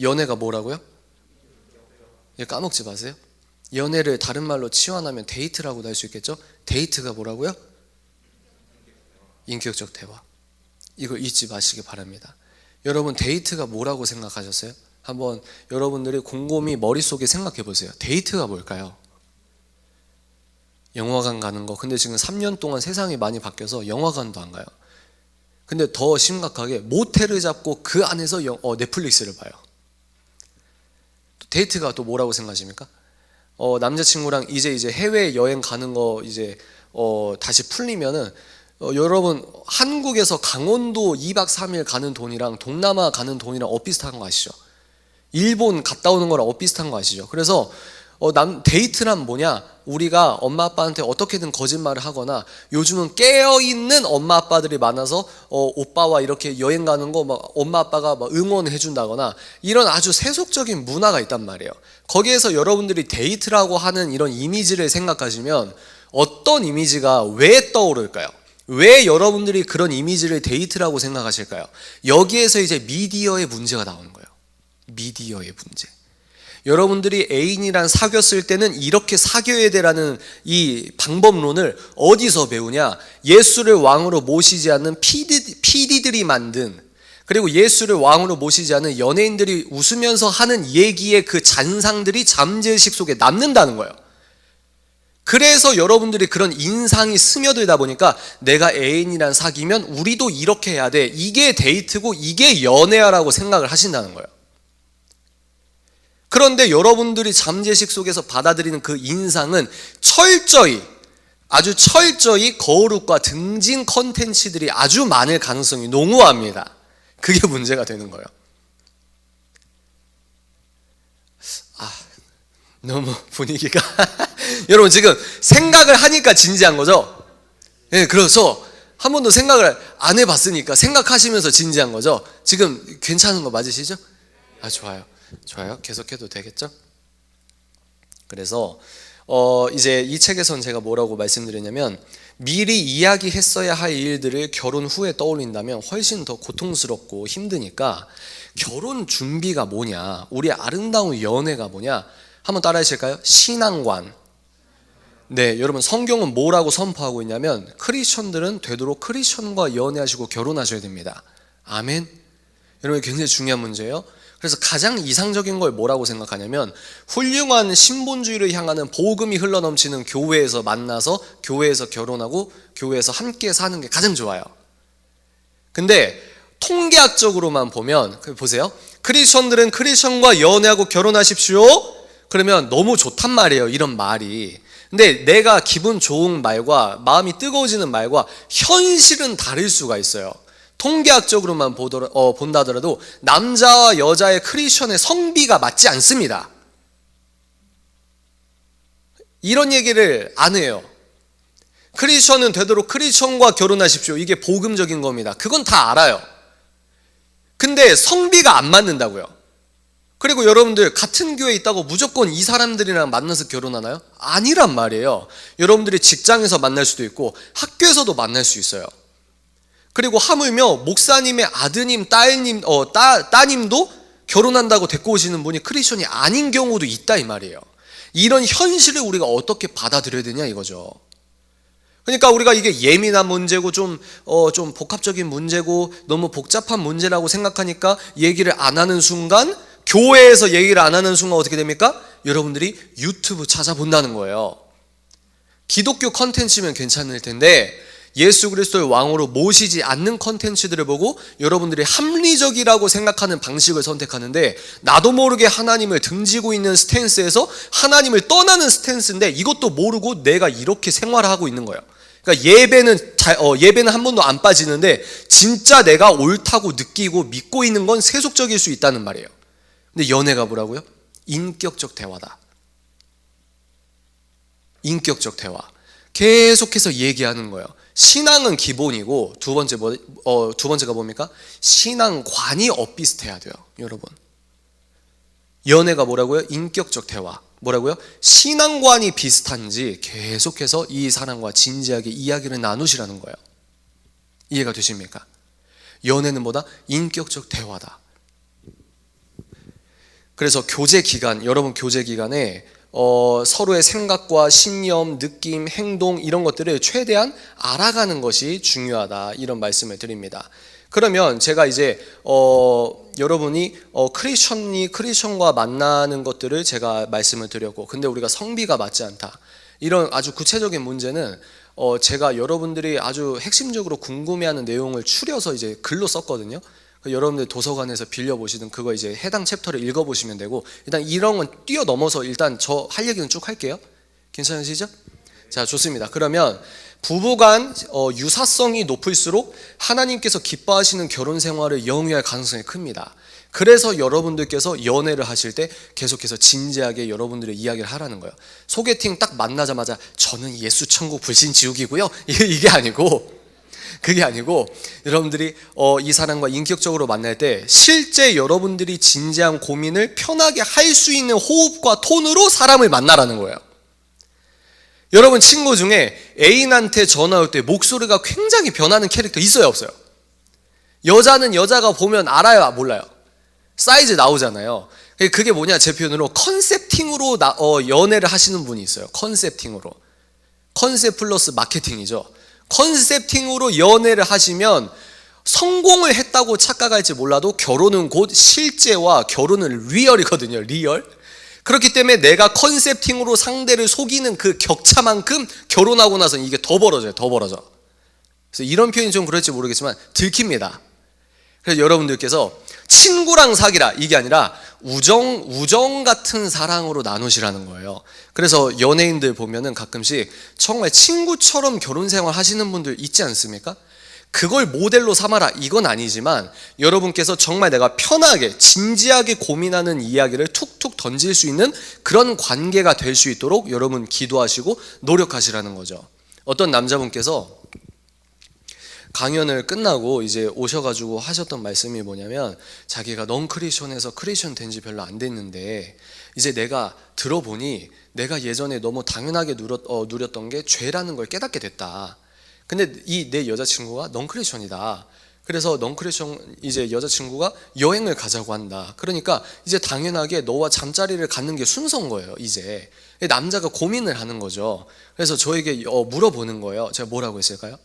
연애가 뭐라고요? 까먹지 마세요. 연애를 다른 말로 치환하면 데이트라고도 할 수 있겠죠? 데이트가 뭐라고요? 인격적 대화. 이걸 잊지 마시기 바랍니다. 여러분, 데이트가 뭐라고 생각하셨어요? 한번 여러분들이 곰곰이 머릿속에 생각해 보세요. 데이트가 뭘까요? 영화관 가는 거. 근데 지금 3년 동안 세상이 많이 바뀌어서 영화관도 안 가요. 근데 더 심각하게 모텔을 잡고 그 안에서 넷플릭스를 봐요. 데이트가 또 뭐라고 생각하십니까? 남자친구랑 이제 해외 여행 가는 거 이제 다시 풀리면은 여러분, 한국에서 강원도 2박 3일 가는 돈이랑 동남아 가는 돈이랑 비슷한 거 아시죠? 일본 갔다 오는 거랑 비슷한 거 아시죠? 그래서 데이트란 뭐냐? 우리가 엄마 아빠한테 어떻게든 거짓말을 하거나, 요즘은 깨어있는 엄마 아빠들이 많아서 오빠와 이렇게 여행 가는 거 막 엄마 아빠가 막 응원해 준다거나, 이런 아주 세속적인 문화가 있단 말이에요. 거기에서 여러분들이 데이트라고 하는 이런 이미지를 생각하시면 어떤 이미지가 왜 떠오를까요? 왜 여러분들이 그런 이미지를 데이트라고 생각하실까요? 여기에서 이제 미디어의 문제가 나오는 거예요. 미디어의 문제. 여러분들이 애인이랑 사귀었을 때는 이렇게 사귀어야 되라는 이 방법론을 어디서 배우냐? 예수를 왕으로 모시지 않는 PD들이 만든, 그리고 예수를 왕으로 모시지 않은 연예인들이 웃으면서 하는 얘기의 그 잔상들이 잠재의식 속에 남는다는 거예요. 그래서 여러분들이 그런 인상이 스며들다 보니까 내가 애인이랑 사귀면 우리도 이렇게 해야 돼, 이게 데이트고 이게 연애야라고 생각을 하신다는 거예요. 그런데 여러분들이 잠재의식 속에서 받아들이는 그 인상은 아주 철저히 거울과 등진 컨텐츠들이 아주 많을 가능성이 농후합니다. 그게 문제가 되는 거예요. 너무 분위기가 여러분, 지금 생각을 하니까 진지한 거죠? 네, 그래서 한 번도 생각을 안 해봤으니까 생각하시면서 진지한 거죠? 지금 괜찮은 거 맞으시죠? 좋아요. 계속해도 되겠죠? 그래서 이제 이 책에선 제가 뭐라고 말씀드렸냐면, 미리 이야기했어야 할 일들을 결혼 후에 떠올린다면 훨씬 더 고통스럽고 힘드니까 결혼 준비가 뭐냐, 우리의 아름다운 연애가 뭐냐, 한번 따라 하실까요? 신앙관. 네, 여러분, 성경은 뭐라고 선포하고 있냐면, 크리스천들은 되도록 크리스천과 연애하시고 결혼하셔야 됩니다. 아멘. 여러분, 굉장히 중요한 문제예요. 그래서 가장 이상적인 걸 뭐라고 생각하냐면, 훌륭한 신본주의를 향하는 복음이 흘러넘치는 교회에서 만나서 교회에서 결혼하고 교회에서 함께 사는 게 가장 좋아요. 근데 통계학적으로만 보면, 보세요. 크리스천들은 크리스천과 연애하고 결혼하십시오. 그러면 너무 좋단 말이에요, 이런 말이. 근데 내가 기분 좋은 말과 마음이 뜨거워지는 말과 현실은 다를 수가 있어요. 통계학적으로만 본다더라도 남자와 여자의 크리스천의 성비가 맞지 않습니다. 이런 얘기를 안 해요. 크리스천은 되도록 크리스천과 결혼하십시오, 이게 복음적인 겁니다. 그건 다 알아요. 근데 성비가 안 맞는다고요. 그리고 여러분들 같은 교회에 있다고 무조건 이 사람들이랑 만나서 결혼하나요? 아니란 말이에요. 여러분들이 직장에서 만날 수도 있고 학교에서도 만날 수 있어요. 그리고 하물며 목사님의 아드님, 따님도 결혼한다고 데리고 오시는 분이 크리스천이 아닌 경우도 있다 이 말이에요. 이런 현실을 우리가 어떻게 받아들여야 되냐 이거죠. 그러니까 우리가 이게 예민한 문제고 좀 복합적인 문제고 너무 복잡한 문제라고 생각하니까 얘기를 안 하는 순간, 교회에서 얘기를 안 하는 순간 어떻게 됩니까? 여러분들이 유튜브 찾아본다는 거예요. 기독교 컨텐츠면 괜찮을 텐데 예수 그리스도의 왕으로 모시지 않는 컨텐츠들을 보고 여러분들이 합리적이라고 생각하는 방식을 선택하는데, 나도 모르게 하나님을 등지고 있는 스탠스에서 하나님을 떠나는 스탠스인데 이것도 모르고 내가 이렇게 생활하고 있는 거예요. 그러니까 예배는 한 번도 안 빠지는데 진짜 내가 옳다고 느끼고 믿고 있는 건 세속적일 수 있다는 말이에요. 근데 연애가 뭐라고요? 인격적 대화다. 인격적 대화. 계속해서 얘기하는 거예요. 신앙은 기본이고 두 번째가 뭡니까? 신앙관이 엇비슷해야 돼요, 여러분. 연애가 뭐라고요? 인격적 대화. 뭐라고요? 신앙관이 비슷한지 계속해서 이 사람과 진지하게 이야기를 나누시라는 거예요. 이해가 되십니까? 연애는 뭐다? 인격적 대화다. 그래서 교제 기간, 여러분 교제 기간에 서로의 생각과 신념, 느낌, 행동 이런 것들을 최대한 알아가는 것이 중요하다, 이런 말씀을 드립니다. 그러면 제가 이제 여러분이 크리스천과 만나는 것들을 제가 말씀을 드렸고, 근데 우리가 성비가 맞지 않다, 이런 아주 구체적인 문제는 제가 여러분들이 아주 핵심적으로 궁금해하는 내용을 추려서 이제 글로 썼거든요. 여러분들 도서관에서 빌려보시든 그거 이제 해당 챕터를 읽어보시면 되고, 일단 이런 건 뛰어넘어서 일단 저 할 얘기는 쭉 할게요. 괜찮으시죠? 자, 좋습니다. 그러면 부부간 유사성이 높을수록 하나님께서 기뻐하시는 결혼 생활을 영위할 가능성이 큽니다. 그래서 여러분들께서 연애를 하실 때 계속해서 진지하게 여러분들의 이야기를 하라는 거예요. 소개팅 딱 만나자마자 저는 예수 천국 불신 지옥이고요, 이게 아니고, 그게 아니고 여러분들이 이 사람과 인격적으로 만날 때 실제 여러분들이 진지한 고민을 편하게 할 수 있는 호흡과 톤으로 사람을 만나라는 거예요. 여러분 친구 중에 애인한테 전화 올 때 목소리가 굉장히 변하는 캐릭터 있어요, 없어요? 여자는 여자가 보면 알아요, 몰라요? 사이즈 나오잖아요. 그게 뭐냐, 제 표현으로 컨셉팅으로 연애를 하시는 분이 있어요. 컨셉팅으로. 컨셉 플러스 마케팅이죠. 컨셉팅으로 연애를 하시면 성공을 했다고 착각할지 몰라도 결혼은 곧 실제와 결혼은 리얼이거든요. 리얼. 그렇기 때문에 내가 컨셉팅으로 상대를 속이는 그 격차만큼 결혼하고 나서는 이게 더 벌어져요. 더 벌어져. 그래서 이런 표현이 좀 그럴지 모르겠지만 들킵니다. 그래서 여러분들께서 친구랑 사귀라, 이게 아니라 우정 같은 사랑으로 나누시라는 거예요. 그래서 연예인들 보면은 가끔씩 정말 친구처럼 결혼 생활 하시는 분들 있지 않습니까? 그걸 모델로 삼아라, 이건 아니지만 여러분께서 정말 내가 편하게 진지하게 고민하는 이야기를 툭툭 던질 수 있는 그런 관계가 될 수 있도록 여러분 기도하시고 노력하시라는 거죠. 어떤 남자분께서 강연을 끝나고 이제 오셔가지고 하셨던 말씀이 뭐냐면, 자기가 넌 크리스천에서 크리스천 된 지 별로 안 됐는데 이제 내가 들어보니 내가 예전에 너무 당연하게 누렸던 게 죄라는 걸 깨닫게 됐다. 근데 이 내 여자친구가 넌 크리스천이다. 그래서 넌 크리스천 이제 여자친구가 여행을 가자고 한다. 그러니까 이제 당연하게 너와 잠자리를 갖는 게 순서인 거예요. 이제 남자가 고민을 하는 거죠. 그래서 저에게 물어보는 거예요. 제가 뭐라고 했을까요?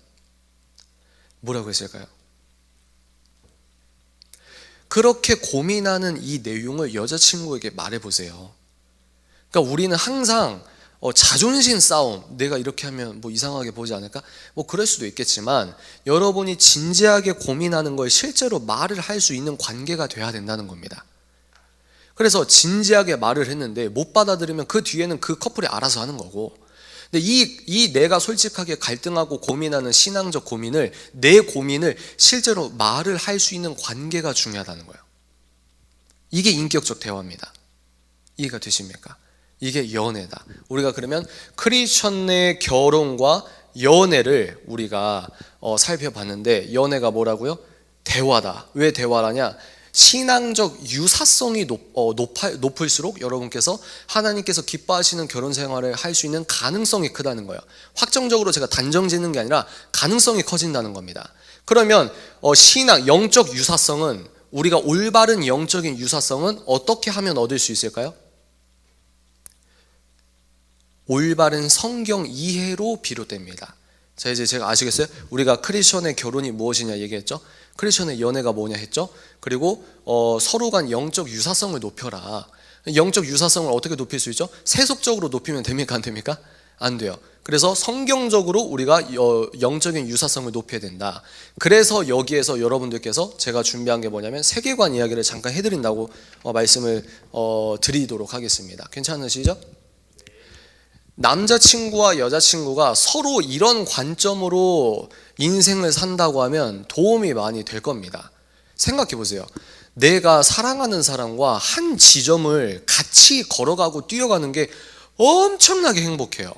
그렇게 고민하는 이 내용을 여자친구에게 말해보세요. 그러니까 우리는 항상 자존심 싸움, 내가 이렇게 하면 뭐 이상하게 보지 않을까? 뭐 그럴 수도 있겠지만 여러분이 진지하게 고민하는 걸 실제로 말을 할 수 있는 관계가 돼야 된다는 겁니다. 그래서 진지하게 말을 했는데 못 받아들이면 그 뒤에는 그 커플이 알아서 하는 거고, 근데 이 내가 솔직하게 갈등하고 고민하는 신앙적 고민을, 내 고민을 실제로 말을 할 수 있는 관계가 중요하다는 거예요. 이게 인격적 대화입니다. 이해가 되십니까? 이게 연애다. 우리가 그러면 크리스천의 결혼과 연애를 우리가 살펴봤는데, 연애가 뭐라고요? 대화다. 왜 대화라냐? 신앙적 유사성이 높을수록 여러분께서 하나님께서 기뻐하시는 결혼 생활을 할 수 있는 가능성이 크다는 거예요. 확정적으로 제가 단정 짓는 게 아니라 가능성이 커진다는 겁니다. 그러면 신앙, 영적 유사성은, 우리가 올바른 영적인 유사성은 어떻게 하면 얻을 수 있을까요? 올바른 성경 이해로 비롯됩니다. 자, 이제 제가 아시겠어요? 우리가 크리스천의 결혼이 무엇이냐 얘기했죠? 크리스천의 연애가 뭐냐 했죠? 그리고 서로 간 영적 유사성을 높여라. 영적 유사성을 어떻게 높일 수 있죠? 세속적으로 높이면 됩니까? 안 됩니까? 안 돼요. 그래서 성경적으로 우리가 영적인 유사성을 높여야 된다. 그래서 여기에서 여러분들께서 제가 준비한 게 뭐냐면 세계관 이야기를 잠깐 해드린다고 말씀을 드리도록 하겠습니다. 괜찮으시죠? 남자친구와 여자친구가 서로 이런 관점으로 인생을 산다고 하면 도움이 많이 될 겁니다. 생각해 보세요. 내가 사랑하는 사람과 한 지점을 같이 걸어가고 뛰어가는 게 엄청나게 행복해요.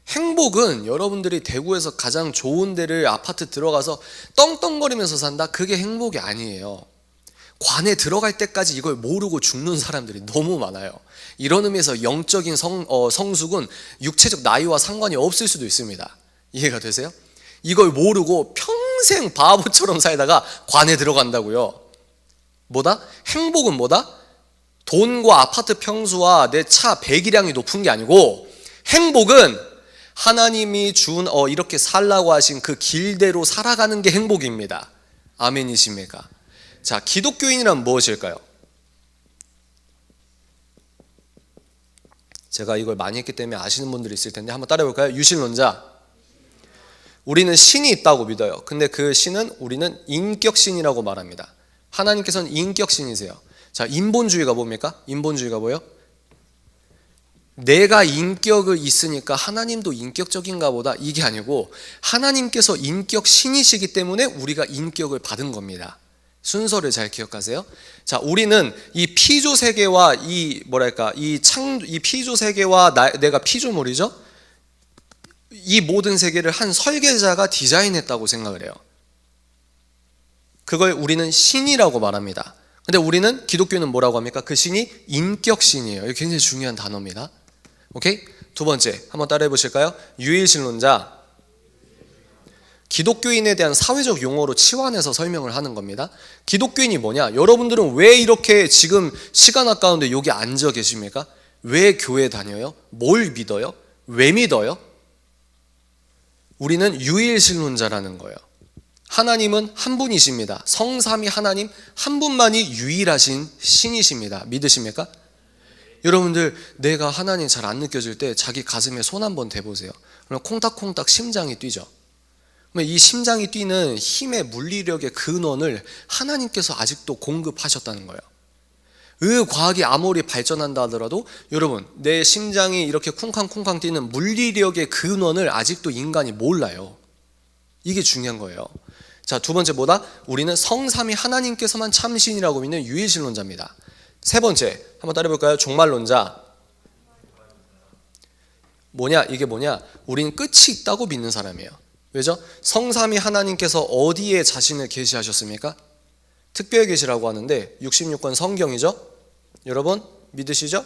행복은 여러분들이 대구에서 가장 좋은 데를 아파트 들어가서 떵떵거리면서 산다? 그게 행복이 아니에요. 관에 들어갈 때까지 이걸 모르고 죽는 사람들이 너무 많아요. 이런 의미에서 영적인 성숙은 육체적 나이와 상관이 없을 수도 있습니다. 이해가 되세요? 이걸 모르고 평생 바보처럼 살다가 관에 들어간다고요. 뭐다? 행복은 뭐다? 돈과 아파트 평수와 내 차 배기량이 높은 게 아니고, 행복은 하나님이 준 이렇게 살라고 하신 그 길대로 살아가는 게 행복입니다. 아멘이십니까? 자, 기독교인이란 무엇일까요? 제가 이걸 많이 했기 때문에 아시는 분들이 있을 텐데 한번 따라해볼까요? 유신론자. 우리는 신이 있다고 믿어요. 근데 그 신은 우리는 인격신이라고 말합니다. 하나님께서는 인격신이세요. 자, 인본주의가 뭡니까? 인본주의가 뭐예요? 내가 인격을 있으니까 하나님도 인격적인가 보다, 이게 아니고 하나님께서 인격신이시기 때문에 우리가 인격을 받은 겁니다. 순서를 잘 기억하세요. 자, 우리는 이 피조 세계와 이 피조 세계와 내가 피조물이죠. 이 모든 세계를 한 설계자가 디자인했다고 생각을 해요. 그걸 우리는 신이라고 말합니다. 근데 우리는, 기독교는 뭐라고 합니까? 그 신이 인격신이에요. 이게 굉장히 중요한 단어입니다. 오케이? 두 번째, 한번 따라해 보실까요? 유일신론자. 기독교인에 대한 사회적 용어로 치환해서 설명을 하는 겁니다. 기독교인이 뭐냐? 여러분들은 왜 이렇게 지금 시간 아까운데 여기 앉아 계십니까? 왜 교회 다녀요? 뭘 믿어요? 왜 믿어요? 우리는 유일신론자라는 거예요. 하나님은 한 분이십니다. 성삼위 하나님 한 분만이 유일하신 신이십니다. 믿으십니까? 여러분들, 내가 하나님 잘 안 느껴질 때 자기 가슴에 손 한번 대보세요. 그럼 콩닥콩닥 심장이 뛰죠. 이 심장이 뛰는 힘의 물리력의 근원을 하나님께서 아직도 공급하셨다는 거예요. 의과학이 아무리 발전한다 하더라도 여러분, 내 심장이 이렇게 쿵쾅쿵쾅 뛰는 물리력의 근원을 아직도 인간이 몰라요. 이게 중요한 거예요. 자, 두 번째 뭐다? 우리는 성삼위 하나님께서만 참신이라고 믿는 유일신론자입니다. 세 번째, 한번 따라해볼까요? 종말론자. 뭐냐? 이게 뭐냐? 우리는 끝이 있다고 믿는 사람이에요. 왜죠? 성삼위 하나님께서 어디에 자신을 계시하셨습니까? 특별 계시라고 하는데 66권 성경이죠? 여러분 믿으시죠?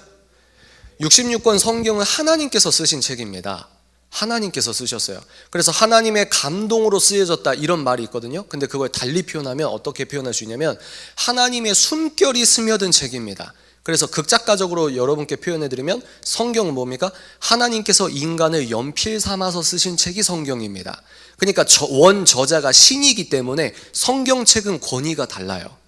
66권 성경은 하나님께서 쓰신 책입니다. 하나님께서 쓰셨어요. 그래서 하나님의 감동으로 쓰여졌다, 이런 말이 있거든요. 근데 그걸 달리 표현하면 어떻게 표현할 수 있냐면 하나님의 숨결이 스며든 책입니다. 그래서 극작가적으로 여러분께 표현해드리면 성경은 뭡니까? 하나님께서 인간을 연필 삼아서 쓰신 책이 성경입니다. 그러니까 원 저자가 신이기 때문에 성경책은 권위가 달라요.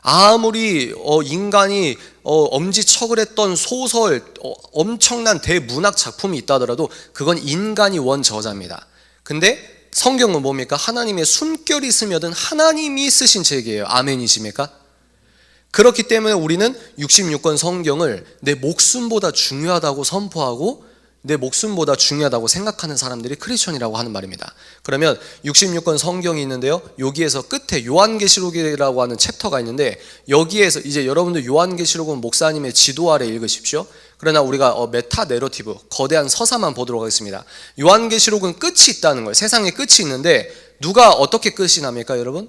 아무리 인간이 엄지척을 했던 소설, 엄청난 대문학 작품이 있다 하더라도 그건 인간이 원 저자입니다. 근데 성경은 뭡니까? 하나님의 숨결이 스며든 하나님이 쓰신 책이에요. 아멘이십니까? 그렇기 때문에 우리는 66권 성경을 내 목숨보다 중요하다고 선포하고 내 목숨보다 중요하다고 생각하는 사람들이 크리스천이라고 하는 말입니다. 그러면 66권 성경이 있는데요, 여기에서 끝에 요한계시록이라고 하는 챕터가 있는데, 여기에서 이제 여러분들 요한계시록은 목사님의 지도 아래 읽으십시오. 그러나 우리가 메타 내러티브, 거대한 서사만 보도록 하겠습니다. 요한계시록은 끝이 있다는 거예요. 세상에 끝이 있는데 누가 어떻게 끝이 납니까, 여러분?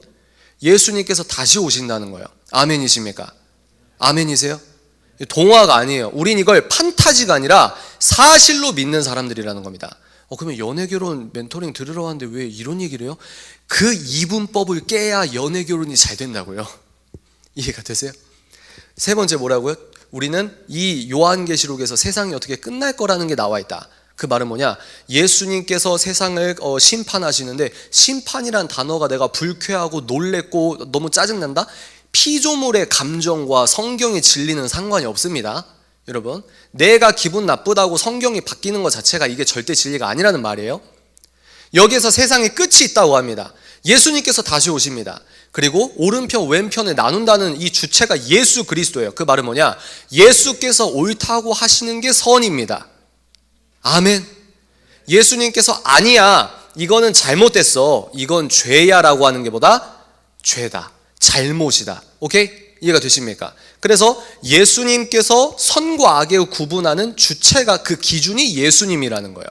예수님께서 다시 오신다는 거예요. 아멘이십니까? 아멘이세요? 동화가 아니에요. 우린 이걸 판타지가 아니라 사실로 믿는 사람들이라는 겁니다. 그러면 연애결혼 멘토링 들으러 왔는데 왜 이런 얘기를 해요? 그 이분법을 깨야 연애결혼이 잘 된다고요. 이해가 되세요? 세 번째 뭐라고요? 우리는 이 요한계시록에서 세상이 어떻게 끝날 거라는 게 나와 있다. 그 말은 뭐냐? 예수님께서 세상을 심판하시는데, 심판이란 단어가 내가 불쾌하고 놀랬고 너무 짜증난다? 피조물의 감정과 성경의 진리는 상관이 없습니다. 여러분, 내가 기분 나쁘다고 성경이 바뀌는 것 자체가 이게 절대 진리가 아니라는 말이에요. 여기에서 세상에 끝이 있다고 합니다. 예수님께서 다시 오십니다. 그리고 오른편 왼편을 나눈다는 이 주체가 예수 그리스도예요. 그 말은 뭐냐? 예수께서 옳다고 하시는 게 선입니다. 아멘. 예수님께서 아니야, 이거는 잘못됐어, 이건 죄야 라고 하는 게 보다 죄다, 잘못이다. 오케이? 이해가 되십니까? 그래서 예수님께서 선과 악을 구분하는 주체가, 그 기준이 예수님이라는 거예요.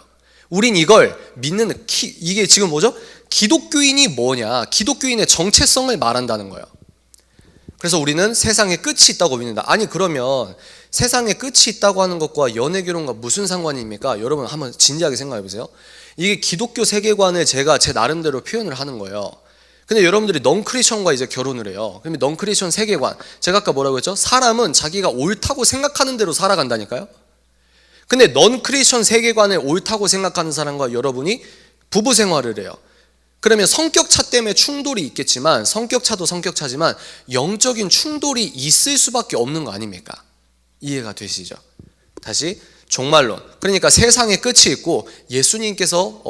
우린 이걸 믿는, 이게 지금 뭐죠? 기독교인이 뭐냐? 기독교인의 정체성을 말한다는 거예요. 그래서 우리는 세상에 끝이 있다고 믿는다. 아니, 그러면 세상에 끝이 있다고 하는 것과 연애결혼과 무슨 상관입니까? 여러분 한번 진지하게 생각해 보세요. 이게 기독교 세계관을 제가 제 나름대로 표현을 하는 거예요. 근데 여러분들이 넌크리스천과 이제 결혼을 해요. 그러면 넌크리스천 세계관, 제가 아까 뭐라고 했죠? 사람은 자기가 옳다고 생각하는 대로 살아간다니까요. 근데 넌크리스천 세계관을 옳다고 생각하는 사람과 여러분이 부부 생활을 해요. 그러면 성격차 때문에 충돌이 있겠지만, 성격차도 성격차지만 영적인 충돌이 있을 수밖에 없는 거 아닙니까? 이해가 되시죠? 다시 종말론, 그러니까 세상에 끝이 있고 예수님께서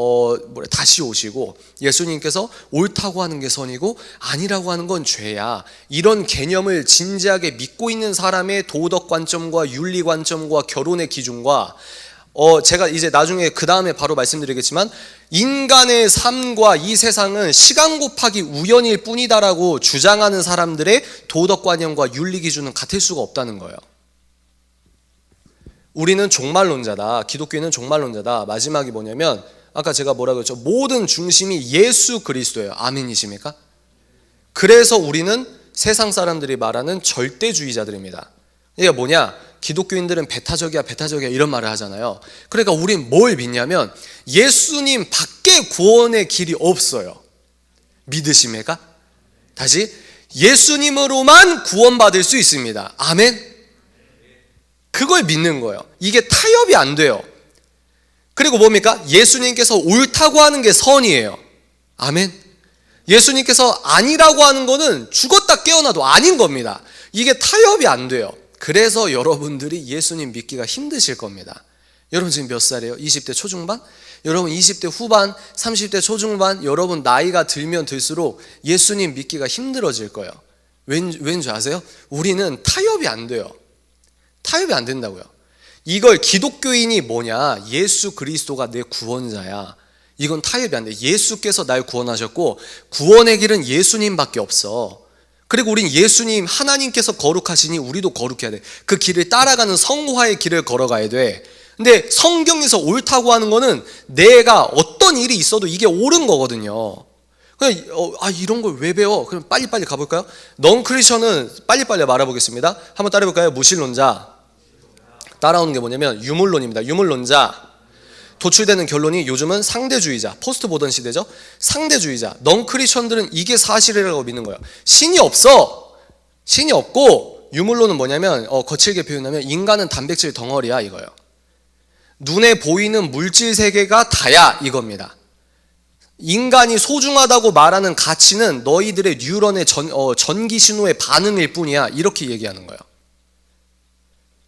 다시 오시고 예수님께서 옳다고 하는 게 선이고 아니라고 하는 건 죄야, 이런 개념을 진지하게 믿고 있는 사람의 도덕 관점과 윤리 관점과 결혼의 기준과 제가 이제 나중에 그 다음에 바로 말씀드리겠지만, 인간의 삶과 이 세상은 시간 곱하기 우연일 뿐이다라고 주장하는 사람들의 도덕관념과 윤리 기준은 같을 수가 없다는 거예요. 우리는 종말론자다, 기독교인은 종말론자다. 마지막이 뭐냐면, 아까 제가 뭐라고 했죠? 모든 중심이 예수 그리스도예요. 아멘이십니까? 그래서 우리는 세상 사람들이 말하는 절대주의자들입니다. 이게 뭐냐? 기독교인들은 배타적이야 이런 말을 하잖아요. 그러니까 우린 뭘 믿냐면, 예수님 밖에 구원의 길이 없어요. 믿으십니까? 다시, 예수님으로만 구원받을 수 있습니다. 아멘. 그걸 믿는 거예요. 이게 타협이 안 돼요. 그리고 뭡니까? 예수님께서 옳다고 하는 게 선이에요. 아멘. 예수님께서 아니라고 하는 거는 죽었다 깨어나도 아닌 겁니다. 이게 타협이 안 돼요. 그래서 여러분들이 예수님 믿기가 힘드실 겁니다. 여러분 지금 몇 살이에요? 20대 초중반? 여러분 20대 후반, 30대 초중반, 여러분 나이가 들면 들수록 예수님 믿기가 힘들어질 거예요. 왠지 아세요? 우리는 타협이 안 돼요. 타협이 안 된다고요. 이걸 기독교인이 뭐냐? 예수 그리스도가 내 구원자야. 이건 타협이 안 돼. 예수께서 날 구원하셨고 구원의 길은 예수님밖에 없어. 그리고 우린 예수님, 하나님께서 거룩하시니 우리도 거룩해야 돼. 그 길을 따라가는 성화의 길을 걸어가야 돼. 근데 성경에서 옳다고 하는 거는 내가 어떤 일이 있어도 이게 옳은 거거든요. 그냥 이런 걸 왜 배워? 그럼 빨리빨리 가볼까요? 넌크리스천은 빨리빨리 말해보겠습니다. 한번 따라해볼까요? 무신론자. 따라오는 게 뭐냐면 유물론입니다. 유물론자. 도출되는 결론이 요즘은 상대주의자, 포스트 모던 시대죠. 상대주의자. 넌크리스천들은 이게 사실이라고 믿는 거예요. 신이 없어. 신이 없고, 유물론은 뭐냐면 거칠게 표현하면 인간은 단백질 덩어리야 이거예요. 눈에 보이는 물질 세계가 다야 이겁니다. 인간이 소중하다고 말하는 가치는 너희들의 뉴런의 전기 신호의 반응일 뿐이야, 이렇게 얘기하는 거예요.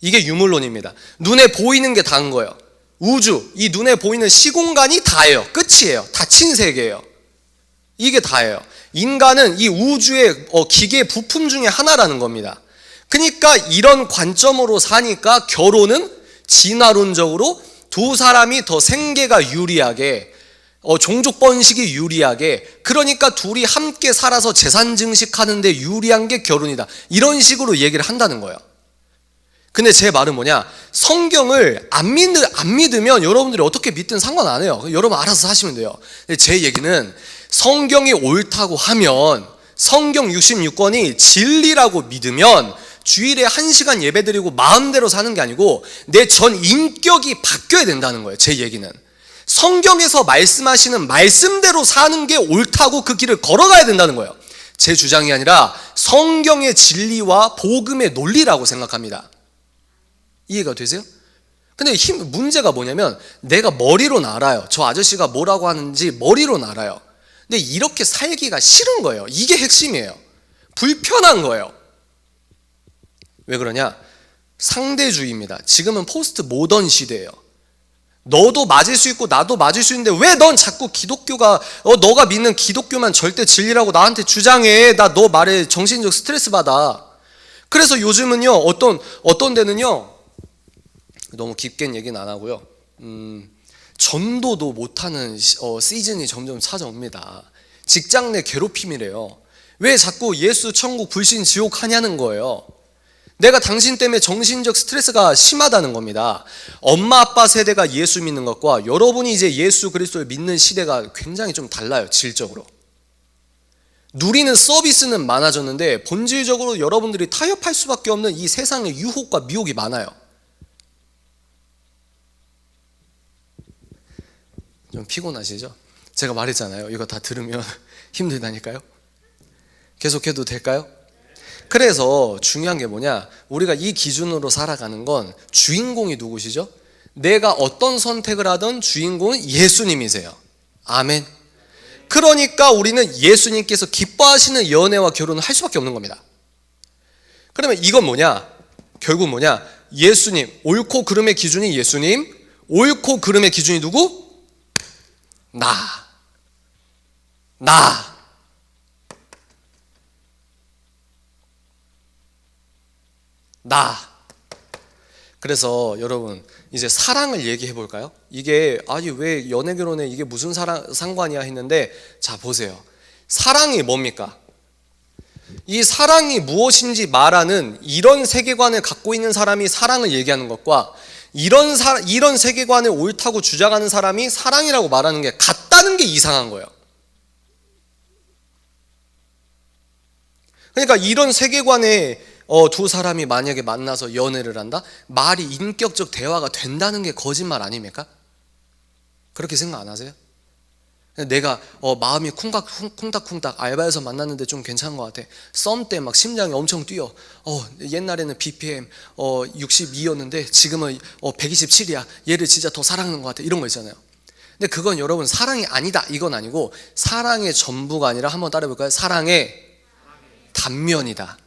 이게 유물론입니다. 눈에 보이는 게 다인 거예요. 우주, 이 눈에 보이는 시공간이 다예요. 끝이에요. 닫힌 세계예요. 이게 다예요. 인간은 이 우주의 기계 부품 중에 하나라는 겁니다. 그러니까 이런 관점으로 사니까 결혼은 진화론적으로 두 사람이 더 생계가 유리하게, 종족 번식이 유리하게, 그러니까 둘이 함께 살아서 재산 증식하는데 유리한 게 결혼이다, 이런 식으로 얘기를 한다는 거예요. 근데 제 말은 뭐냐? 성경을 안 믿으면 여러분들이 어떻게 믿든 상관 안 해요. 여러분 알아서 하시면 돼요. 근데 제 얘기는 성경이 옳다고 하면 성경 66권이 진리라고 믿으면 주일에 1시간 예배드리고 마음대로 사는 게 아니고 내 전 인격이 바뀌어야 된다는 거예요. 제 얘기는 성경에서 말씀하시는 말씀대로 사는 게 옳다고 그 길을 걸어가야 된다는 거예요. 제 주장이 아니라 성경의 진리와 복음의 논리라고 생각합니다. 이해가 되세요? 근데 문제가 뭐냐면 내가 머리로는 알아요. 저 아저씨가 뭐라고 하는지 머리로는 알아요. 근데 이렇게 살기가 싫은 거예요. 이게 핵심이에요. 불편한 거예요. 왜 그러냐? 상대주의입니다. 지금은 포스트 모던 시대예요. 너도 맞을 수 있고 나도 맞을 수 있는데 왜 넌 자꾸 기독교가 너가 믿는 기독교만 절대 진리라고 나한테 주장해. 나 너 말에 정신적 스트레스 받아. 그래서 요즘은요 어떤 데는요 너무 깊게는 얘기는 안 하고요 전도도 못하는 시즌이 점점 찾아옵니다. 직장 내 괴롭힘이래요. 왜 자꾸 예수 천국 불신 지옥 하냐는 거예요. 내가 당신 때문에 정신적 스트레스가 심하다는 겁니다. 엄마 아빠 세대가 예수 믿는 것과 여러분이 이제 예수 그리스도를 믿는 시대가 굉장히 좀 달라요. 질적으로 누리는 서비스는 많아졌는데 본질적으로 여러분들이 타협할 수밖에 없는 이 세상의 유혹과 미혹이 많아요. 좀 피곤하시죠? 제가 말했잖아요. 이거 다 들으면 힘들다니까요. 계속해도 될까요? 그래서 중요한 게 뭐냐? 우리가 이 기준으로 살아가는 건 주인공이 누구시죠? 내가 어떤 선택을 하든 주인공은 예수님이세요. 아멘. 그러니까 우리는 예수님께서 기뻐하시는 연애와 결혼을 할 수밖에 없는 겁니다. 그러면 이건 뭐냐? 결국 뭐냐? 예수님, 옳고 그름의 기준이 예수님, 옳고 그름의 기준이 누구? 나. 그래서 여러분 이제 사랑을 얘기해 볼까요? 이게 아니 왜 연애 결혼에 이게 무슨 상관이야 했는데 자 보세요. 사랑이 뭡니까? 이 사랑이 무엇인지 말하는 이런 세계관을 갖고 있는 사람이 사랑을 얘기하는 것과 이런 세계관을 옳다고 주장하는 사람이 사랑이라고 말하는 게 같다는 게 이상한 거예요. 그러니까 이런 세계관에 두 사람이 만약에 만나서 연애를 한다? 말이 인격적 대화가 된다는 게 거짓말 아닙니까? 그렇게 생각 안 하세요? 내가 마음이 쿵닥쿵닥 알바에서 만났는데 좀 괜찮은 것 같아. 썸 때 막 심장이 엄청 뛰어. 옛날에는 BPM 62였는데 지금은 127이야. 얘를 진짜 더 사랑하는 것 같아. 이런 거 있잖아요. 근데 그건 여러분 사랑이 아니다 이건 아니고 사랑의 전부가 아니라 한번 따라해볼까요? 사랑의 단면이다.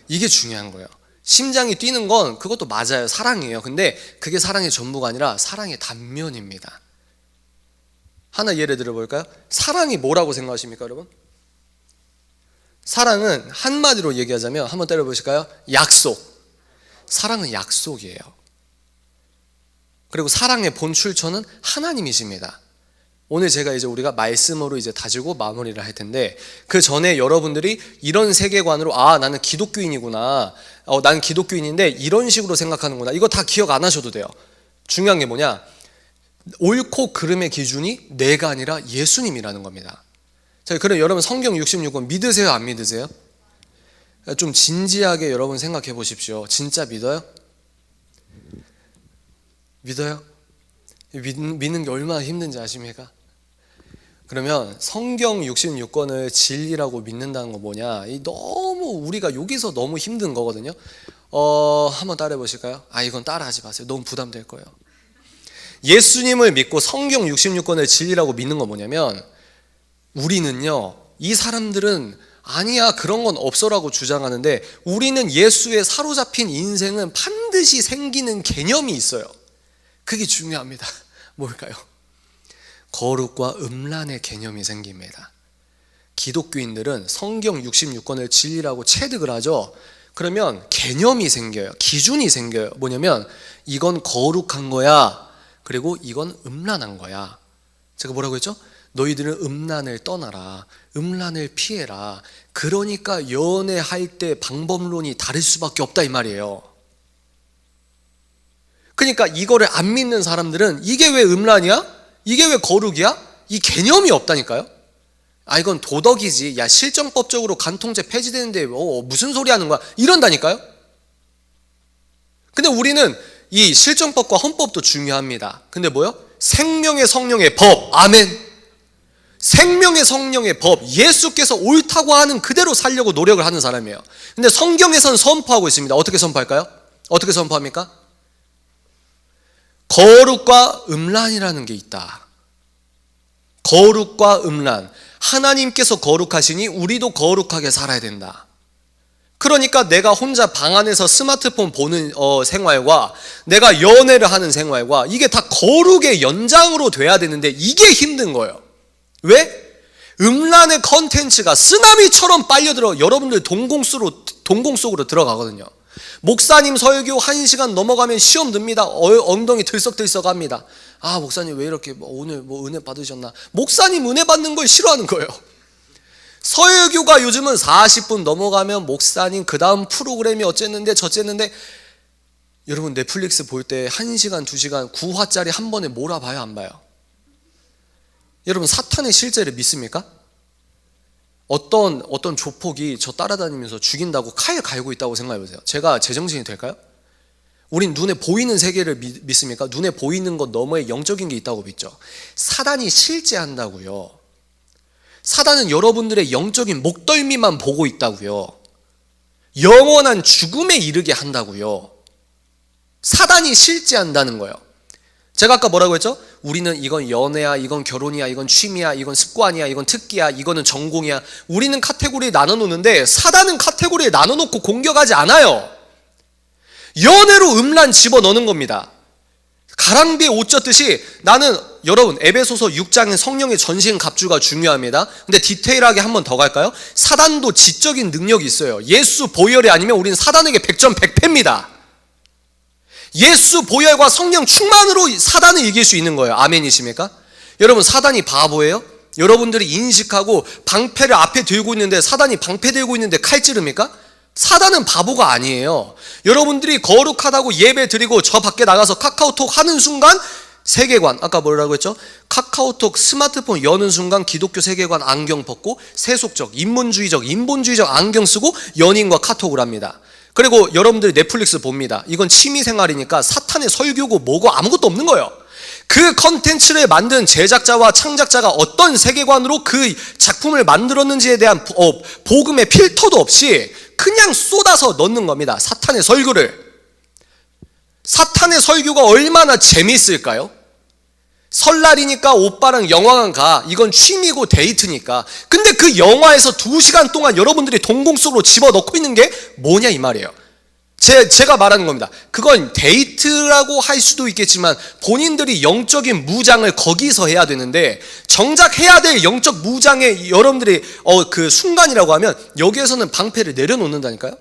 이게 중요한 거예요. 심장이 뛰는 건 그것도 맞아요. 사랑이에요. 근데 그게 사랑의 전부가 아니라 사랑의 단면입니다. 하나 예를 들어볼까요? 사랑이 뭐라고 생각하십니까 여러분? 사랑은 한마디로 얘기하자면 한번 때려보실까요? 약속. 사랑은 약속이에요. 그리고 사랑의 본 출처는 하나님이십니다. 오늘 제가 이제 우리가 말씀으로 이제 다지고 마무리를 할 텐데 그 전에 여러분들이 이런 세계관으로 나는 기독교인이구나. 나는 기독교인인데 이런 식으로 생각하는구나. 이거 다 기억 안 하셔도 돼요. 중요한 게 뭐냐? 옳고 그름의 기준이 내가 아니라 예수님이라는 겁니다. 자, 그럼 여러분 성경 66권 믿으세요? 안 믿으세요? 좀 진지하게 여러분 생각해 보십시오. 진짜 믿어요? 믿어요? 믿는 게 얼마나 힘든지 아십니까? 그러면 성경 66권을 진리라고 믿는다는 거 뭐냐? 너무 우리가 여기서 너무 힘든 거거든요. 한번 따라해 보실까요? 이건 따라하지 마세요. 너무 부담될 거예요. 예수님을 믿고 성경 66권을 진리라고 믿는 건 뭐냐면 우리는요 이 사람들은 아니야 그런 건 없어라고 주장하는데 우리는 예수에 사로잡힌 인생은 반드시 생기는 개념이 있어요. 그게 중요합니다. 뭘까요? 거룩과 음란의 개념이 생깁니다. 기독교인들은 성경 66권을 진리라고 체득을 하죠. 그러면 개념이 생겨요. 기준이 생겨요. 뭐냐면 이건 거룩한 거야. 그리고 이건 음란한 거야. 제가 뭐라고 했죠? 너희들은 음란을 떠나라. 음란을 피해라. 그러니까 연애할 때 방법론이 다를 수밖에 없다 이 말이에요. 그러니까 이거를 안 믿는 사람들은 이게 왜 음란이야? 이게 왜 거룩이야? 이 개념이 없다니까요. 이건 도덕이지. 야, 실정법적으로 간통죄 폐지되는데 무슨 소리 하는 거야? 이런다니까요. 근데 우리는 이 실정법과 헌법도 중요합니다. 근데 뭐요? 생명의 성령의 법. 아멘. 생명의 성령의 법, 예수께서 옳다고 하는 그대로 살려고 노력을 하는 사람이에요. 근데 성경에서는 선포하고 있습니다. 어떻게 선포할까요? 어떻게 선포합니까? 거룩과 음란이라는 게 있다. 거룩과 음란. 하나님께서 거룩하시니 우리도 거룩하게 살아야 된다. 그러니까 내가 혼자 방 안에서 스마트폰 보는 생활과 내가 연애를 하는 생활과 이게 다 거룩의 연장으로 돼야 되는데 이게 힘든 거예요. 왜? 음란의 컨텐츠가 쓰나미처럼 빨려들어 여러분들 동공 속으로 들어가거든요. 목사님 설교 1시간 넘어가면 시험 듭니다. 엉덩이 들썩들썩 합니다. 목사님 왜 이렇게 오늘 은혜 받으셨나? 목사님 은혜 받는 걸 싫어하는 거예요. 설교가 요즘은 40분 넘어가면 목사님 그 다음 프로그램이 어쨌는데 저쨌는데, 여러분 넷플릭스 볼 때 1시간 2시간 9화짜리 한 번에 몰아봐요, 안 봐요? 여러분 사탄의 실제를 믿습니까? 어떤 조폭이 저 따라다니면서 죽인다고 칼 갈고 있다고 생각해보세요. 제가 제정신이 될까요? 우린 눈에 보이는 세계를 믿습니까? 눈에 보이는 것 너머에 영적인 게 있다고 믿죠. 사단이 실제한다고요. 사단은 여러분들의 영적인 목덜미만 보고 있다고요. 영원한 죽음에 이르게 한다고요. 사단이 실제한다는 거예요. 제가 아까 뭐라고 했죠? 우리는 이건 연애야, 이건 결혼이야, 이건 취미야, 이건 습관이야, 이건 특기야, 이거는 전공이야. 우리는 카테고리에 나눠놓는데 사단은 카테고리에 나눠놓고 공격하지 않아요. 연애로 음란 집어넣는 겁니다. 가랑비에 옷 젖듯이. 나는 여러분 에베소서 6장의 성령의 전신 갑주가 중요합니다. 근데 디테일하게 한 번 더 갈까요? 사단도 지적인 능력이 있어요. 예수 보혈이 아니면 우리는 사단에게 100점 100패입니다. 예수 보혈과 성령 충만으로 사단을 이길 수 있는 거예요. 아멘이십니까? 여러분 사단이 바보예요? 여러분들이 인식하고 방패를 앞에 들고 있는데 사단이 방패 들고 있는데 칼 찌릅니까? 사단은 바보가 아니에요. 여러분들이 거룩하다고 예배 드리고 저 밖에 나가서 카카오톡 하는 순간 세계관, 아까 뭐라고 했죠? 카카오톡 스마트폰 여는 순간 기독교 세계관 안경 벗고 세속적, 인본주의적 안경 쓰고 연인과 카톡을 합니다. 그리고 여러분들이 넷플릭스 봅니다. 이건 취미생활이니까 사탄의 설교고 뭐고 아무것도 없는 거예요. 그 컨텐츠를 만든 제작자와 창작자가 어떤 세계관으로 그 작품을 만들었는지에 대한 복음의 필터도 없이 그냥 쏟아서 넣는 겁니다. 사탄의 설교를. 사탄의 설교가 얼마나 재미있을까요? 설날이니까 오빠랑 영화관 가. 이건 취미고 데이트니까. 근데 그 영화에서 2시간 동안 여러분들이 동공 속으로 집어넣고 있는 게 뭐냐 이 말이에요. 제가 말하는 겁니다. 그건 데이트라고 할 수도 있겠지만 본인들이 영적인 무장을 거기서 해야 되는데, 정작 해야 될 영적 무장에 여러분들이 그 순간이라고 하면 여기에서는 방패를 내려놓는다니까요.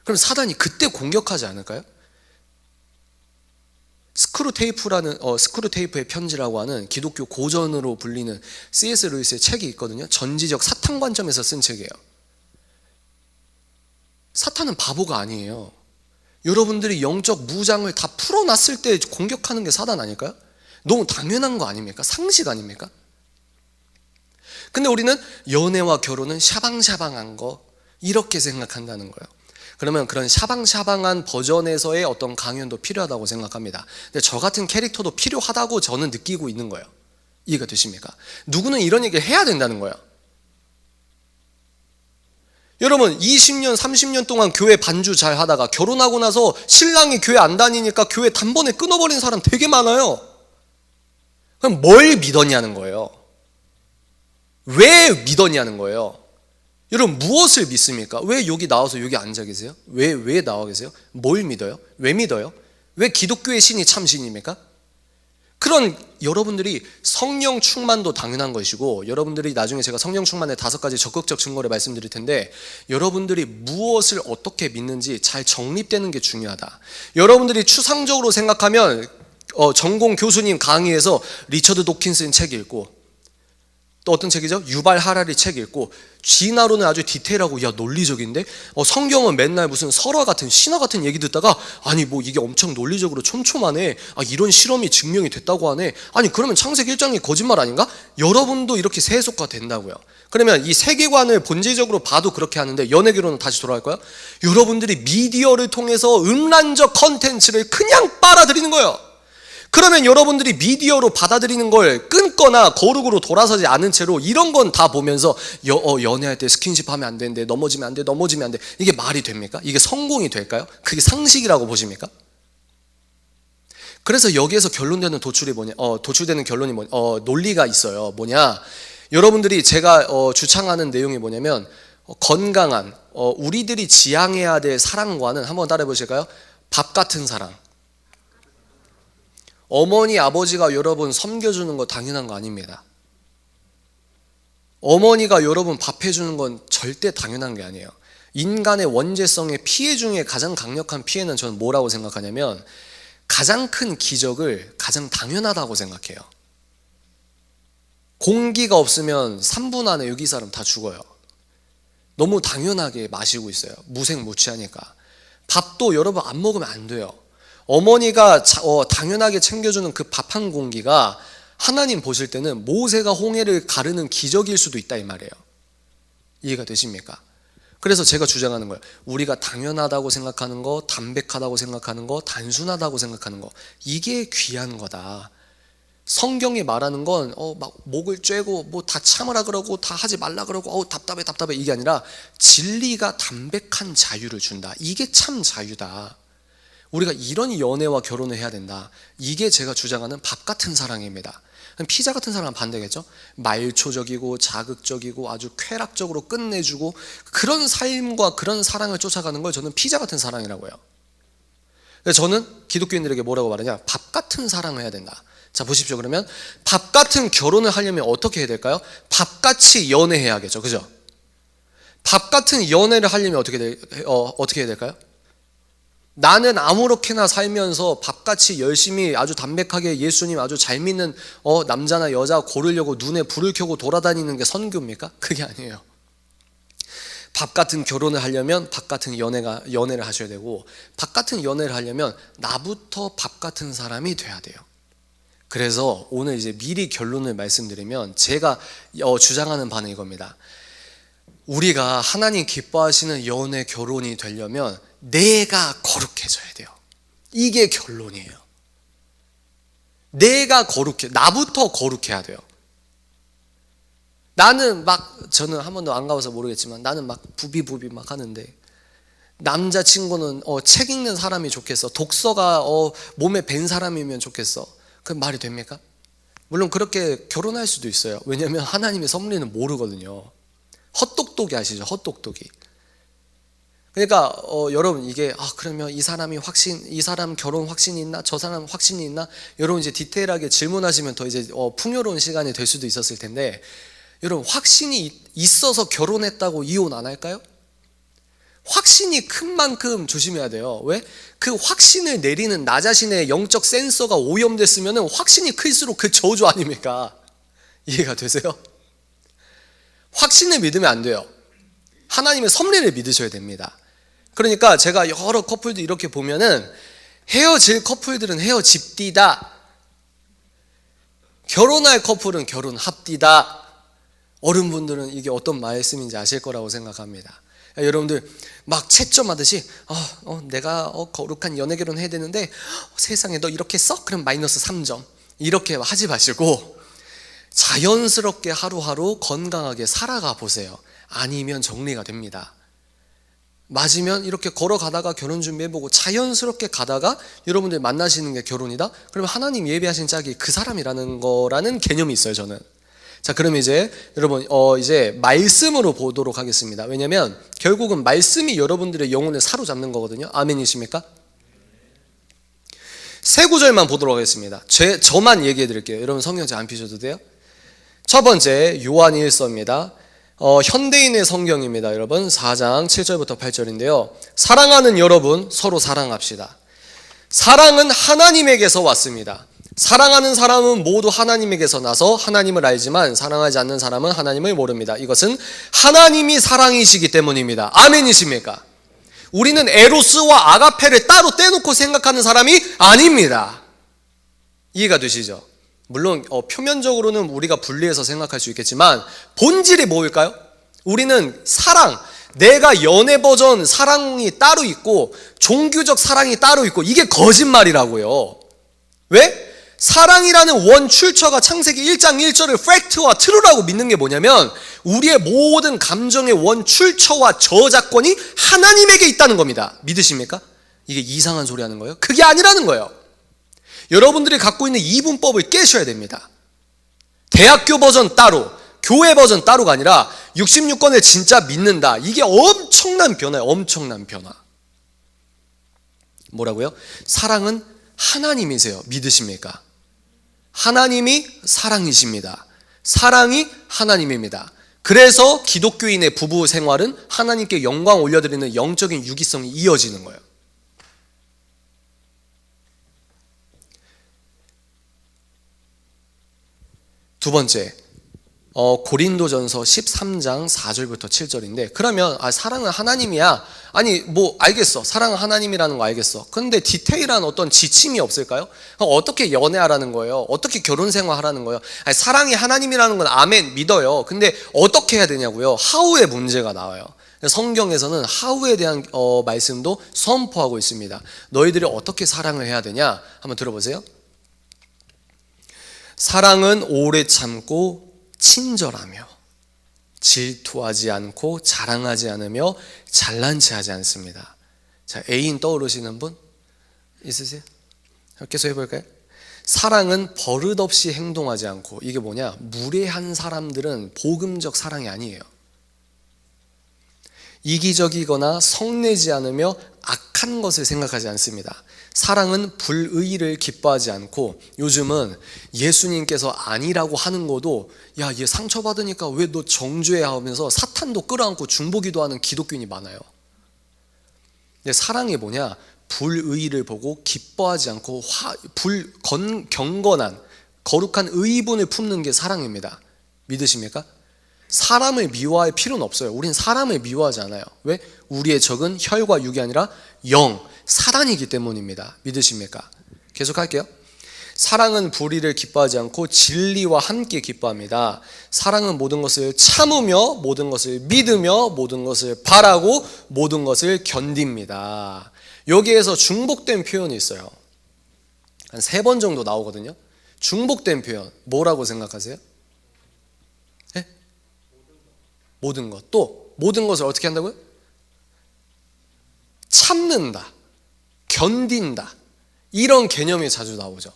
그럼 사단이 그때 공격하지 않을까요? 스크루테이프의 편지라고 하는 기독교 고전으로 불리는 C.S. 루이스의 책이 있거든요. 전지적 사탄 관점에서 쓴 책이에요. 사탄은 바보가 아니에요. 여러분들이 영적 무장을 다 풀어놨을 때 공격하는 게 사단 아닐까요? 너무 당연한 거 아닙니까? 상식 아닙니까? 근데 우리는 연애와 결혼은 샤방샤방한 거 이렇게 생각한다는 거예요. 그러면 그런 샤방샤방한 버전에서의 어떤 강연도 필요하다고 생각합니다. 근데 저 같은 캐릭터도 필요하다고 저는 느끼고 있는 거예요. 이해가 되십니까? 누구는 이런 얘기를 해야 된다는 거예요. 여러분 20년 30년 동안 교회 반주 잘 하다가 결혼하고 나서 신랑이 교회 안 다니니까 교회 단번에 끊어버린 사람 되게 많아요. 그럼 뭘 믿었냐는 거예요. 왜 믿었냐는 거예요. 여러분 무엇을 믿습니까? 왜 여기 나와서 여기 앉아 계세요? 왜 나와 계세요? 뭘 믿어요? 왜 믿어요? 왜 기독교의 신이 참 신입니까? 그런 여러분들이 성령 충만도 당연한 것이고, 여러분들이 나중에 제가 성령 충만의 5가지 적극적 증거를 말씀드릴 텐데, 여러분들이 무엇을 어떻게 믿는지 잘 정립되는 게 중요하다. 여러분들이 추상적으로 생각하면 전공 교수님 강의에서 리처드 도킨슨 책 읽고 또 어떤 책이죠? 유발 하라리 책 읽고 진화론은 아주 디테일하고 야 논리적인데 성경은 맨날 무슨 설화 같은 신화 같은 얘기 듣다가 아니 뭐 이게 엄청 논리적으로 촘촘하네, 이런 실험이 증명이 됐다고 하네, 아니 그러면 창세기 1장이 거짓말 아닌가? 여러분도 이렇게 세속화 된다고요. 그러면 이 세계관을 본질적으로 봐도 그렇게 하는데 연예계로는 다시 돌아갈까요? 여러분들이 미디어를 통해서 음란적 컨텐츠를 그냥 빨아들이는 거예요. 그러면 여러분들이 미디어로 받아들이는 걸 끊거나 거룩으로 돌아서지 않은 채로 이런 건 다 보면서 연애할 때 스킨십 하면 안 되는데 넘어지면 안 돼, 넘어지면 안 돼. 이게 말이 됩니까? 이게 성공이 될까요? 그게 상식이라고 보십니까? 그래서 여기에서 도출되는 결론이 논리가 있어요. 뭐냐? 여러분들이 제가 주창하는 내용이 뭐냐면 건강한 우리들이 지향해야 될 사랑과는 한번 따라해 보실까요? 밥 같은 사랑. 어머니 아버지가 여러분 섬겨주는 거 당연한 거 아닙니다. 어머니가 여러분 밥 해주는 건 절대 당연한 게 아니에요. 인간의 원죄성의 피해 중에 가장 강력한 피해는 저는 뭐라고 생각하냐면 가장 큰 기적을 가장 당연하다고 생각해요. 공기가 없으면 3분 안에 여기 사람 다 죽어요. 너무 당연하게 마시고 있어요. 무색무취하니까. 밥도 여러분 안 먹으면 안 돼요. 어머니가 당연하게 챙겨주는 그 밥 한 공기가 하나님 보실 때는 모세가 홍해를 가르는 기적일 수도 있다 이 말이에요. 이해가 되십니까? 그래서 제가 주장하는 거예요. 우리가 당연하다고 생각하는 거, 담백하다고 생각하는 거, 단순하다고 생각하는 거, 이게 귀한 거다. 성경이 말하는 건 막 목을 쬐고 뭐 다 참으라 그러고 다 하지 말라 그러고 답답해 이게 아니라 진리가 담백한 자유를 준다. 이게 참 자유다. 우리가 이런 연애와 결혼을 해야 된다. 이게 제가 주장하는 밥 같은 사랑입니다. 피자 같은 사랑은 반대겠죠? 말초적이고 자극적이고 아주 쾌락적으로 끝내주고 그런 삶과 그런 사랑을 쫓아가는 걸 저는 피자 같은 사랑이라고 해요. 그래서 저는 기독교인들에게 뭐라고 말하냐? 밥 같은 사랑을 해야 된다. 자 보십시오. 그러면 밥 같은 결혼을 하려면 어떻게 해야 될까요? 밥같이 연애해야겠죠. 그죠? 밥 같은 연애를 하려면 어떻게 해야 될까요? 나는 아무렇게나 살면서 밥같이 열심히 아주 담백하게 예수님 아주 잘 믿는 남자나 여자 고르려고 눈에 불을 켜고 돌아다니는 게 선교입니까? 그게 아니에요. 밥 같은 결혼을 하려면 밥 같은 연애를 하셔야 되고 밥 같은 연애를 하려면 나부터 밥 같은 사람이 돼야 돼요. 그래서 오늘 이제 미리 결론을 말씀드리면 제가 주장하는 바는 이겁니다. 우리가 하나님 기뻐하시는 연애 결혼이 되려면 내가 거룩해져야 돼요. 이게 결론이에요. 내가 나부터 거룩해야 돼요. 저는 한 번도 안 가봐서 모르겠지만 나는 막 부비부비 막 하는데 남자친구는 책 읽는 사람이 좋겠어. 독서가 몸에 밴 사람이면 좋겠어. 그 말이 됩니까? 물론 그렇게 결혼할 수도 있어요. 왜냐하면 하나님의 섭리는 모르거든요. 헛똑똑이 아시죠? 헛똑똑이. 그러니까 여러분 이게 그러면 이 사람 결혼 확신이 있나? 저 사람 확신이 있나? 여러분 이제 디테일하게 질문하시면 더 이제 풍요로운 시간이 될 수도 있었을 텐데 여러분 확신이 있어서 결혼했다고 이혼 안 할까요? 확신이 큰 만큼 조심해야 돼요. 왜? 그 확신을 내리는 나 자신의 영적 센서가 오염됐으면 확신이 클수록 그 저주 아닙니까? 이해가 되세요? 확신을 믿으면 안 돼요. 하나님의 섭리를 믿으셔야 됩니다. 그러니까 제가 여러 커플들 이렇게 보면은 헤어질 커플들은 헤어집디다, 결혼할 커플은 결혼합디다. 어른분들은 이게 어떤 말씀인지 아실 거라고 생각합니다. 여러분들 막 채점하듯이 내가 거룩한 연애 결혼 해야 되는데 세상에 너 이렇게 써? 그럼 마이너스 3점 이렇게 하지 마시고 자연스럽게 하루하루 건강하게 살아가 보세요. 아니면 정리가 됩니다. 맞으면 이렇게 걸어가다가 결혼 준비해보고 자연스럽게 가다가 여러분들 만나시는 게 결혼이다? 그러면 하나님 예비하신 짝이 그 사람이라는 거라는 개념이 있어요. 저는. 자, 그럼 이제 여러분 이제 말씀으로 보도록 하겠습니다. 왜냐면 결국은 말씀이 여러분들의 영혼을 사로잡는 거거든요. 아멘이십니까? 세 구절만 보도록 하겠습니다. 저만 얘기해 드릴게요. 여러분 성경책 안 피셔도 돼요. 첫 번째 요한일서입니다. 현대인의 성경입니다. 여러분 4장 7절부터 8절인데요. 사랑하는 여러분 서로 사랑합시다. 사랑은 하나님에게서 왔습니다. 사랑하는 사람은 모두 하나님에게서 나서 하나님을 알지만 사랑하지 않는 사람은 하나님을 모릅니다. 이것은 하나님이 사랑이시기 때문입니다. 아멘이십니까? 우리는 에로스와 아가페를 따로 떼놓고 생각하는 사람이 아닙니다. 이해가 되시죠? 물론 표면적으로는 우리가 분리해서 생각할 수 있겠지만 본질이 뭐일까요? 우리는 사랑, 내가 연애 버전 사랑이 따로 있고 종교적 사랑이 따로 있고, 이게 거짓말이라고요. 왜? 사랑이라는 원 출처가 창세기 1장 1절을 팩트와 트루라고 믿는 게 뭐냐면 우리의 모든 감정의 원 출처와 저작권이 하나님에게 있다는 겁니다. 믿으십니까? 이게 이상한 소리 하는 거예요? 그게 아니라는 거예요. 여러분들이 갖고 있는 이분법을 깨셔야 됩니다. 대학교 버전 따로, 교회 버전 따로가 아니라 66권을 진짜 믿는다. 이게 엄청난 변화예요. 엄청난 변화. 뭐라고요? 사랑은 하나님이세요. 믿으십니까? 하나님이 사랑이십니다. 사랑이 하나님입니다. 그래서 기독교인의 부부 생활은 하나님께 영광 올려드리는 영적인 유기성이 이어지는 거예요. 두 번째, 고린도전서 13장 4절부터 7절인데, 그러면 사랑은 하나님이야. 아니 알겠어. 사랑은 하나님이라는 거 알겠어. 그런데 디테일한 어떤 지침이 없을까요? 어떻게 연애하라는 거예요? 어떻게 결혼생활 하라는 거예요? 사랑이 하나님이라는 건 아멘 믿어요. 근데 어떻게 해야 되냐고요? 하우의 문제가 나와요. 성경에서는 하우에 대한 말씀도 선포하고 있습니다. 너희들이 어떻게 사랑을 해야 되냐? 한번 들어보세요. 사랑은 오래 참고 친절하며 질투하지 않고 자랑하지 않으며 잘난 체하지 않습니다. 자, 애인 떠오르시는 분 있으세요? 계속 해볼까요? 사랑은 버릇없이 행동하지 않고, 이게 뭐냐? 무례한 사람들은 복음적 사랑이 아니에요. 이기적이거나 성내지 않으며 악한 것을 생각하지 않습니다. 사랑은 불의를 기뻐하지 않고, 요즘은 예수님께서 아니라고 하는 것도 야, 얘 상처받으니까 왜 너 정죄해 하면서 사탄도 끌어안고 중보기도 하는 기독교인이 많아요. 근데 사랑이 뭐냐? 불의를 보고 기뻐하지 않고 경건한 거룩한 의분을 품는 게 사랑입니다. 믿으십니까? 사람을 미워할 필요는 없어요. 우린 사람을 미워하지 않아요. 왜? 우리의 적은 혈과 육이 아니라 영, 사단이기 때문입니다. 믿으십니까? 계속할게요. 사랑은 불의를 기뻐하지 않고 진리와 함께 기뻐합니다. 사랑은 모든 것을 참으며 모든 것을 믿으며 모든 것을 바라고 모든 것을 견딥니다. 여기에서 중복된 표현이 있어요. 한 3번 정도 나오거든요. 중복된 표현 뭐라고 생각하세요? 네? 모든 것. 또 모든 것을 어떻게 한다고요? 참는다, 견딘다, 이런 개념이 자주 나오죠.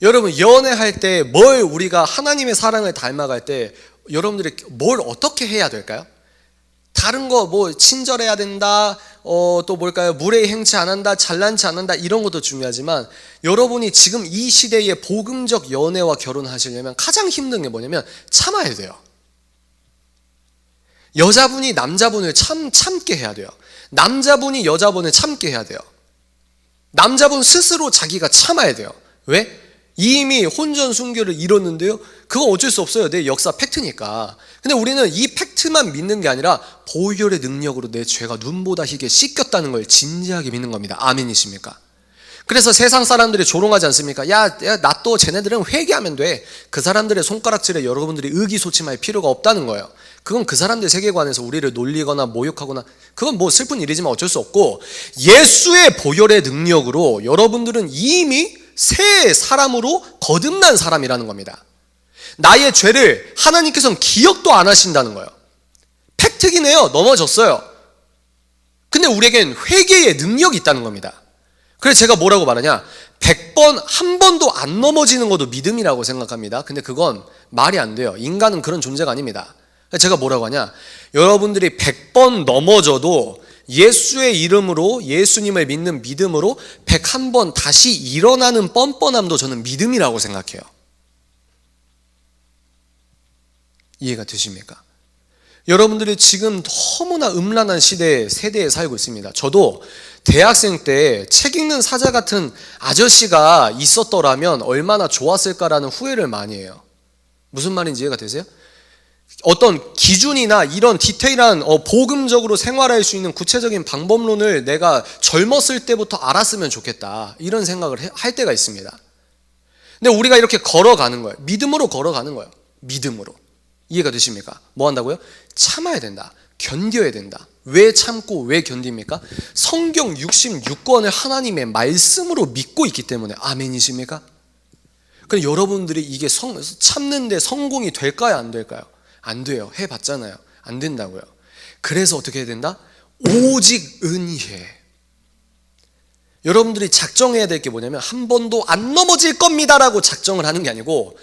여러분, 연애할 때 뭘 우리가 하나님의 사랑을 닮아갈 때 여러분들이 뭘 어떻게 해야 될까요? 다른 거 친절해야 된다, 또 뭘까요? 무례히 행치 안 한다, 잘난치 안 한다, 이런 것도 중요하지만 여러분이 지금 이 시대에 복음적 연애와 결혼하시려면 가장 힘든 게 뭐냐면 참아야 돼요. 여자분이 남자분을 참게 해야 돼요. 남자분이 여자분을 참게 해야 돼요. 남자분 스스로 자기가 참아야 돼요. 왜? 이미 혼전 순결을 이뤘는데요, 그거 어쩔 수 없어요. 내 역사 팩트니까. 근데 우리는 이 팩트만 믿는 게 아니라 보혈의 능력으로 내 죄가 눈보다 희게 씻겼다는 걸 진지하게 믿는 겁니다. 아멘이십니까? 그래서 세상 사람들이 조롱하지 않습니까? 야, 나 또 쟤네들은 회개하면 돼. 그 사람들의 손가락질에 여러분들이 의기소침할 필요가 없다는 거예요. 그건 그 사람들 세계관에서 우리를 놀리거나 모욕하거나, 그건 슬픈 일이지만 어쩔 수 없고, 예수의 보혈의 능력으로 여러분들은 이미 새 사람으로 거듭난 사람이라는 겁니다. 나의 죄를 하나님께서는 기억도 안 하신다는 거예요. 팩트긴 해요. 넘어졌어요. 근데 우리에겐 회개의 능력이 있다는 겁니다. 그래서 제가 뭐라고 말하냐, 100번 한 번도 안 넘어지는 것도 믿음이라고 생각합니다. 근데 그건 말이 안 돼요. 인간은 그런 존재가 아닙니다. 제가 뭐라고 하냐, 여러분들이 100번 넘어져도 예수의 이름으로, 예수님을 믿는 믿음으로 101번 다시 일어나는 뻔뻔함도 저는 믿음이라고 생각해요. 이해가 되십니까? 여러분들이 지금 너무나 음란한 세대에 살고 있습니다. 저도 대학생 때 책 읽는 사자 같은 아저씨가 있었더라면 얼마나 좋았을까라는 후회를 많이 해요. 무슨 말인지 이해가 되세요? 어떤 기준이나 이런 디테일한 복음적으로 생활할 수 있는 구체적인 방법론을 내가 젊었을 때부터 알았으면 좋겠다, 이런 생각을 할 때가 있습니다. 근데 우리가 이렇게 걸어가는 거예요. 믿음으로 걸어가는 거예요. 믿음으로. 이해가 되십니까? 뭐 한다고요? 참아야 된다. 견뎌야 된다. 왜 참고 왜 견딥니까? 성경 66권을 하나님의 말씀으로 믿고 있기 때문에. 아멘이십니까? 그럼 여러분들이 이게 참는데 성공이 될까요? 안 될까요? 안 돼요. 해봤잖아요. 안 된다고요. 그래서 어떻게 해야 된다? 오직 은혜. 여러분들이 작정해야 될 게 뭐냐면 한 번도 안 넘어질 겁니다라고 작정을 하는 게 아니고,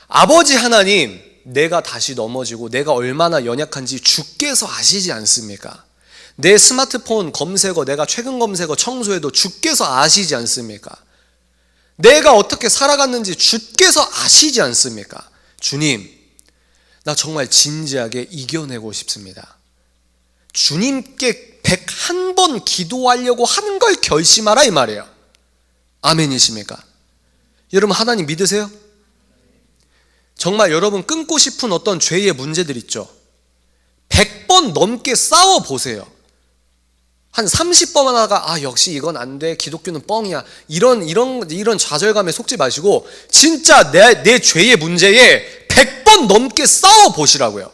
아버지 하나님, 내가 다시 넘어지고 내가 얼마나 연약한지 주께서 아시지 않습니까? 내 스마트폰 검색어, 내가 최근 검색어 청소해도 주께서 아시지 않습니까? 내가 어떻게 살아갔는지 주께서 아시지 않습니까? 주님, 나 정말 진지하게 이겨내고 싶습니다. 주님께 101번 기도하려고 하는 걸 결심하라, 이 말이에요. 아멘이십니까? 여러분, 하나님 믿으세요? 정말 여러분 끊고 싶은 어떤 죄의 문제들 있죠. 100번 넘게 싸워보세요. 한 30번 하다가 역시 이건 안 돼, 기독교는 뻥이야, 이런 좌절감에 속지 마시고 진짜 내 죄의 문제에 100번 넘게 싸워보시라고요.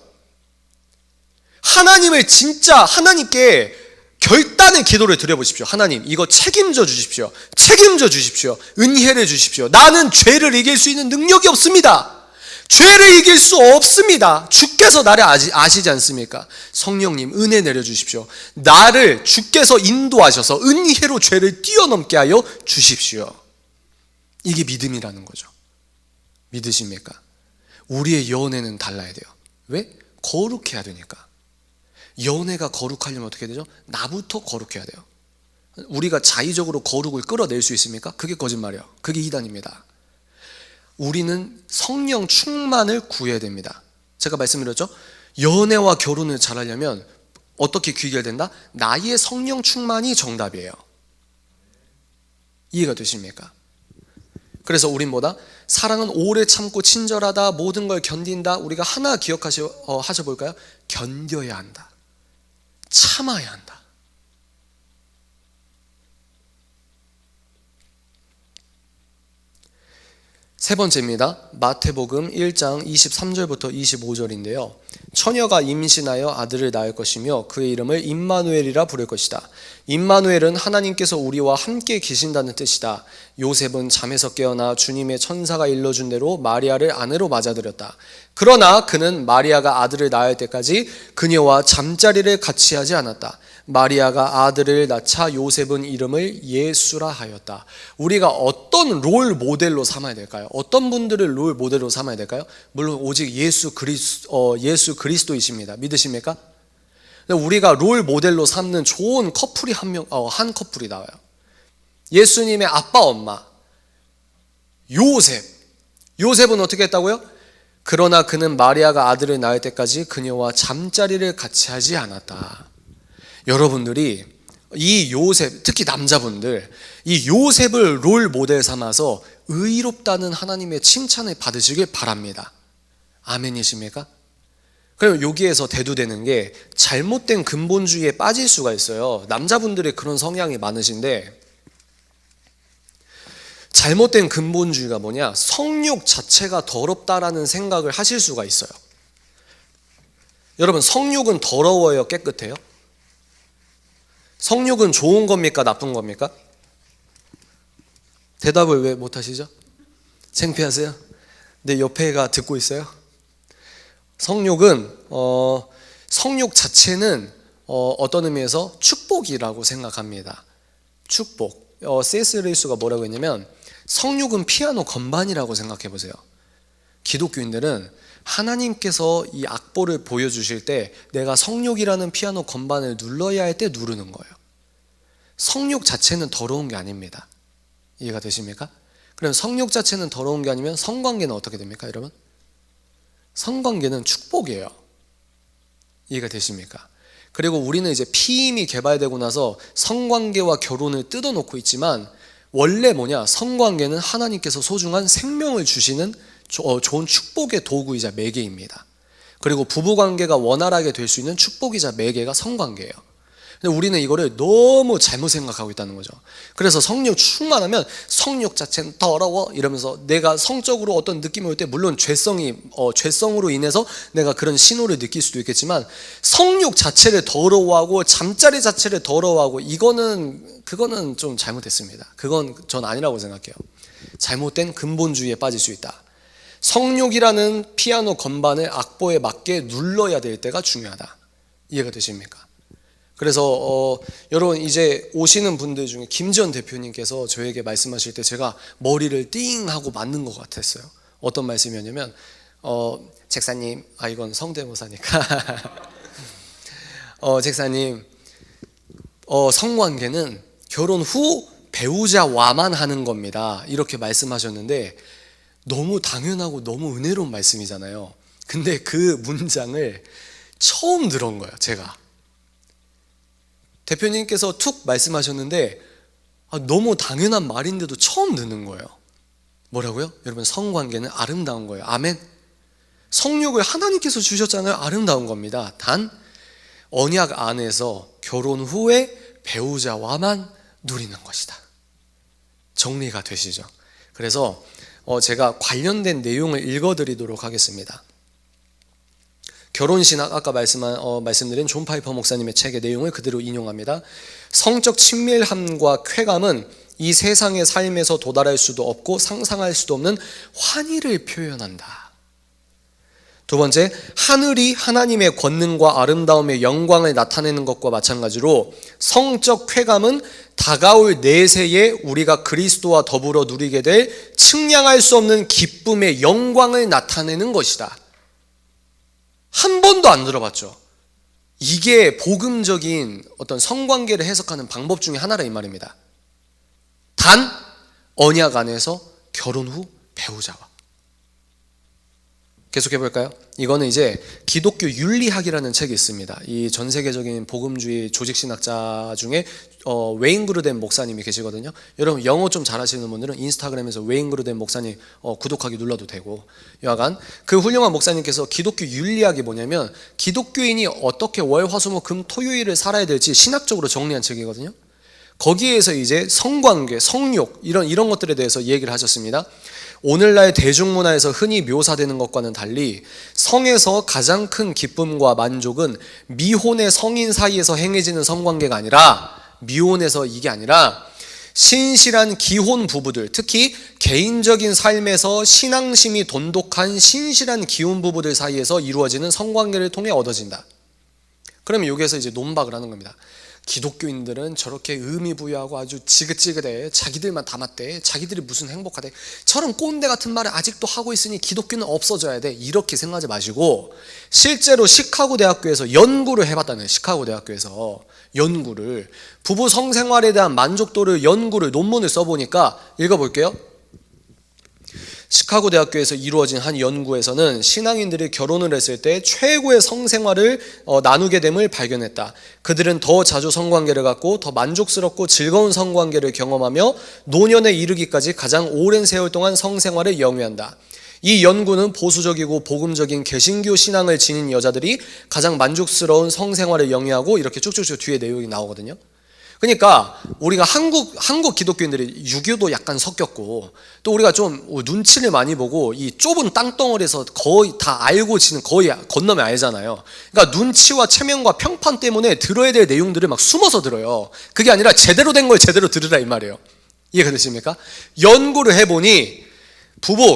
하나님을 진짜 하나님께 결단의 기도를 드려보십시오. 하나님, 이거 책임져 주십시오. 책임져 주십시오. 은혜를 주십시오. 나는 죄를 이길 수 있는 능력이 없습니다. 죄를 이길 수 없습니다. 주께서 나를 아시지 않습니까? 성령님, 은혜 내려주십시오. 나를 주께서 인도하셔서 은혜로 죄를 뛰어넘게 하여 주십시오. 이게 믿음이라는 거죠. 믿으십니까? 우리의 연애는 달라야 돼요. 왜? 거룩해야 되니까. 연애가 거룩하려면 어떻게 되죠? 나부터 거룩해야 돼요. 우리가 자의적으로 거룩을 끌어낼 수 있습니까? 그게 거짓말이에요. 그게 이단입니다. 우리는 성령 충만을 구해야 됩니다. 제가 말씀드렸죠? 연애와 결혼을 잘하려면 어떻게 귀결된다? 나의 성령 충만이 정답이에요. 이해가 되십니까? 그래서 우린 뭐다? 사랑은 오래 참고 친절하다, 모든 걸 견딘다. 우리가 하나 하셔볼까요? 견뎌야 한다. 참아야 한다. 세 번째입니다. 마태복음 1장 23절부터 25절인데요. 처녀가 임신하여 아들을 낳을 것이며 그의 이름을 임마누엘이라 부를 것이다. 임마누엘은 하나님께서 우리와 함께 계신다는 뜻이다. 요셉은 잠에서 깨어나 주님의 천사가 일러준 대로 마리아를 아내로 맞아들였다. 그러나 그는 마리아가 아들을 낳을 때까지 그녀와 잠자리를 같이 하지 않았다. 마리아가 아들을 낳자 요셉은 이름을 예수라 하였다. 우리가 어떤 롤 모델로 삼아야 될까요? 어떤 분들을 롤 모델로 삼아야 될까요? 물론 오직 예수 그리스도이십니다. 믿으십니까? 우리가 롤 모델로 삼는 좋은 커플이 한 커플이 나와요. 예수님의 아빠 엄마 요셉. 요셉은 어떻게 했다고요? 그러나 그는 마리아가 아들을 낳을 때까지 그녀와 잠자리를 같이 하지 않았다. 여러분들이 이 요셉, 특히 남자분들, 이 요셉을 롤 모델 삼아서 의롭다는 하나님의 칭찬을 받으시길 바랍니다. 아멘이십니까? 그럼 여기에서 대두되는 게 잘못된 근본주의에 빠질 수가 있어요. 남자분들이 그런 성향이 많으신데, 잘못된 근본주의가 뭐냐? 성욕 자체가 더럽다라는 생각을 하실 수가 있어요. 여러분, 성욕은 더러워요, 깨끗해요? 성욕은 좋은 겁니까, 나쁜 겁니까? 대답을 왜 못하시죠? 창피하세요? 내 옆에가 듣고 있어요? 성욕은 성욕 자체는 어떤 의미에서 축복이라고 생각합니다. 축복. C.S. 루이스가 뭐라고 했냐면 성욕은 피아노 건반이라고 생각해 보세요. 기독교인들은 하나님께서 이 악보를 보여주실 때 내가 성욕이라는 피아노 건반을 눌러야 할 때 누르는 거예요. 성욕 자체는 더러운 게 아닙니다. 이해가 되십니까? 그럼 성욕 자체는 더러운 게 아니면 성관계는 어떻게 됩니까, 여러분? 성관계는 축복이에요. 이해가 되십니까? 그리고 우리는 이제 피임이 개발되고 나서 성관계와 결혼을 뜯어놓고 있지만 원래 뭐냐? 성관계는 하나님께서 소중한 생명을 주시는 좋은 축복의 도구이자 매개입니다. 그리고 부부관계가 원활하게 될 수 있는 축복이자 매개가 성관계예요. 근데 우리는 이거를 너무 잘못 생각하고 있다는 거죠. 그래서 성령 충만하면 성욕 자체는 더러워 이러면서 내가 성적으로 어떤 느낌이 올 때 물론 죄성으로 인해서 내가 그런 신호를 느낄 수도 있겠지만 성욕 자체를 더러워하고 잠자리 자체를 더러워하고 그거는 좀 잘못됐습니다. 그건 전 아니라고 생각해요. 잘못된 근본주의에 빠질 수 있다. 성욕이라는 피아노 건반을 악보에 맞게 눌러야 될 때가 중요하다. 이해가 되십니까? 그래서 여러분 이제 오시는 분들 중에 김지연 대표님께서 저에게 말씀하실 때 제가 머리를 띵 하고 맞는 것 같았어요. 어떤 말씀이었냐면 책사님, 이건 성대모사니까 책사님 성관계는 결혼 후 배우자와만 하는 겁니다. 이렇게 말씀하셨는데 너무 당연하고 너무 은혜로운 말씀이잖아요. 근데 그 문장을 처음 들은 거예요. 제가 대표님께서 툭 말씀하셨는데 너무 당연한 말인데도 처음 듣는 거예요. 뭐라고요? 여러분 성관계는 아름다운 거예요. 아멘. 성욕을 하나님께서 주셨잖아요. 아름다운 겁니다. 단 언약 안에서 결혼 후에 배우자와만 누리는 것이다. 정리가 되시죠? 그래서 제가 관련된 내용을 읽어드리도록 하겠습니다. 결혼신학 아까 말씀드린 존 파이퍼 목사님의 책의 내용을 그대로 인용합니다. 성적 친밀함과 쾌감은 이 세상의 삶에서 도달할 수도 없고 상상할 수도 없는 환희를 표현한다. 두 번째, 하늘이 하나님의 권능과 아름다움의 영광을 나타내는 것과 마찬가지로 성적 쾌감은 다가올 내세에 우리가 그리스도와 더불어 누리게 될 측량할 수 없는 기쁨의 영광을 나타내는 것이다. 한 번도 안 들어봤죠. 이게 복음적인 어떤 성관계를 해석하는 방법 중에 하나라 이 말입니다. 단 언약 안에서 결혼 후 배우자와. 계속해 볼까요? 이거는 이제 기독교 윤리학이라는 책이 있습니다. 이 전 세계적인 복음주의 조직신학자 중에 웨인 그루덴 목사님이 계시거든요. 여러분 영어 좀 잘하시는 분들은 인스타그램에서 웨인 그루덴 목사님 구독하기 눌러도 되고, 여하간 그 훌륭한 목사님께서 기독교 윤리학이 뭐냐면 기독교인이 어떻게 월, 화, 수, 목, 금, 토요일을 살아야 될지 신학적으로 정리한 책이거든요. 거기에서 이제 성관계, 성욕 이런 것들에 대해서 얘기를 하셨습니다. 오늘날 대중문화에서 흔히 묘사되는 것과는 달리 성에서 가장 큰 기쁨과 만족은 미혼의 성인 사이에서 행해지는 성관계가 아니라, 미혼에서 이게 아니라 신실한 기혼 부부들, 특히 개인적인 삶에서 신앙심이 돈독한 신실한 기혼 부부들 사이에서 이루어지는 성관계를 통해 얻어진다. 그러면 여기에서 이제 논박을 하는 겁니다. 기독교인들은 저렇게 의미 부여하고 아주 지긋지긋해, 자기들만 담았대, 자기들이 무슨 행복하대, 저런 꼰대 같은 말을 아직도 하고 있으니 기독교는 없어져야 돼, 이렇게 생각하지 마시고, 실제로 시카고 대학교에서 연구를 해봤다는, 시카고 대학교에서 연구를, 부부 성생활에 대한 만족도를 논문을 써보니까 읽어볼게요. 시카고 대학교에서 이루어진 한 연구에서는 신앙인들이 결혼을 했을 때 최고의 성생활을 나누게 됨을 발견했다. 그들은 더 자주 성관계를 갖고 더 만족스럽고 즐거운 성관계를 경험하며 노년에 이르기까지 가장 오랜 세월 동안 성생활을 영위한다. 이 연구는 보수적이고 복음적인 개신교 신앙을 지닌 여자들이 가장 만족스러운 성생활을 영위하고, 이렇게 쭉쭉쭉 뒤에 내용이 나오거든요. 그러니까 우리가 한국 기독교인들이 유교도 약간 섞였고, 또 우리가 좀 눈치를 많이 보고 이 좁은 땅덩어리에서 거의 다 알고 지는, 거의 건너면 알잖아요. 그러니까 눈치와 체면과 평판 때문에 들어야 될 내용들을 막 숨어서 들어요. 그게 아니라 제대로 된 걸 제대로 들으라 이 말이에요. 이해가 되십니까? 연구를 해보니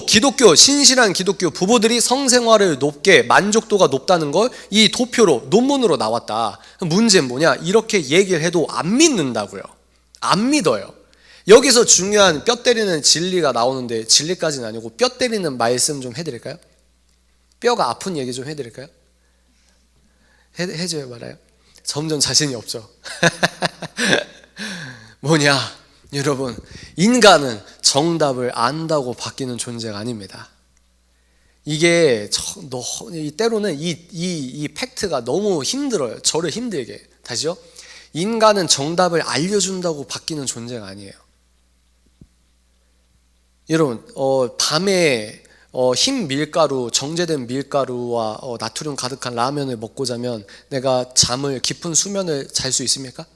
기독교, 신실한 기독교 부부들이 성생활을 높게, 만족도가 높다는 걸 이 도표로, 논문으로 나왔다. 문제는 뭐냐? 이렇게 얘기를 해도 안 믿는다고요. 안 믿어요. 여기서 중요한 뼈 때리는 진리가 나오는데, 진리까지는 아니고 뼈 때리는 말씀 좀 해드릴까요? 뼈가 아픈 얘기 좀 해드릴까요? 해줘요, 말아요? 점점 자신이 없죠. 뭐냐? 여러분, 인간은 정답을 안다고 바뀌는 존재가 아닙니다. 이게 때로는 이 팩트가 너무 힘들어요. 저를 힘들게. 다시요. 인간은 정답을 알려준다고 바뀌는 존재가 아니에요. 여러분, 밤에 흰 밀가루, 정제된 밀가루와 나트륨 가득한 라면을 먹고 자면 내가 깊은 수면을 잘 수 있습니까?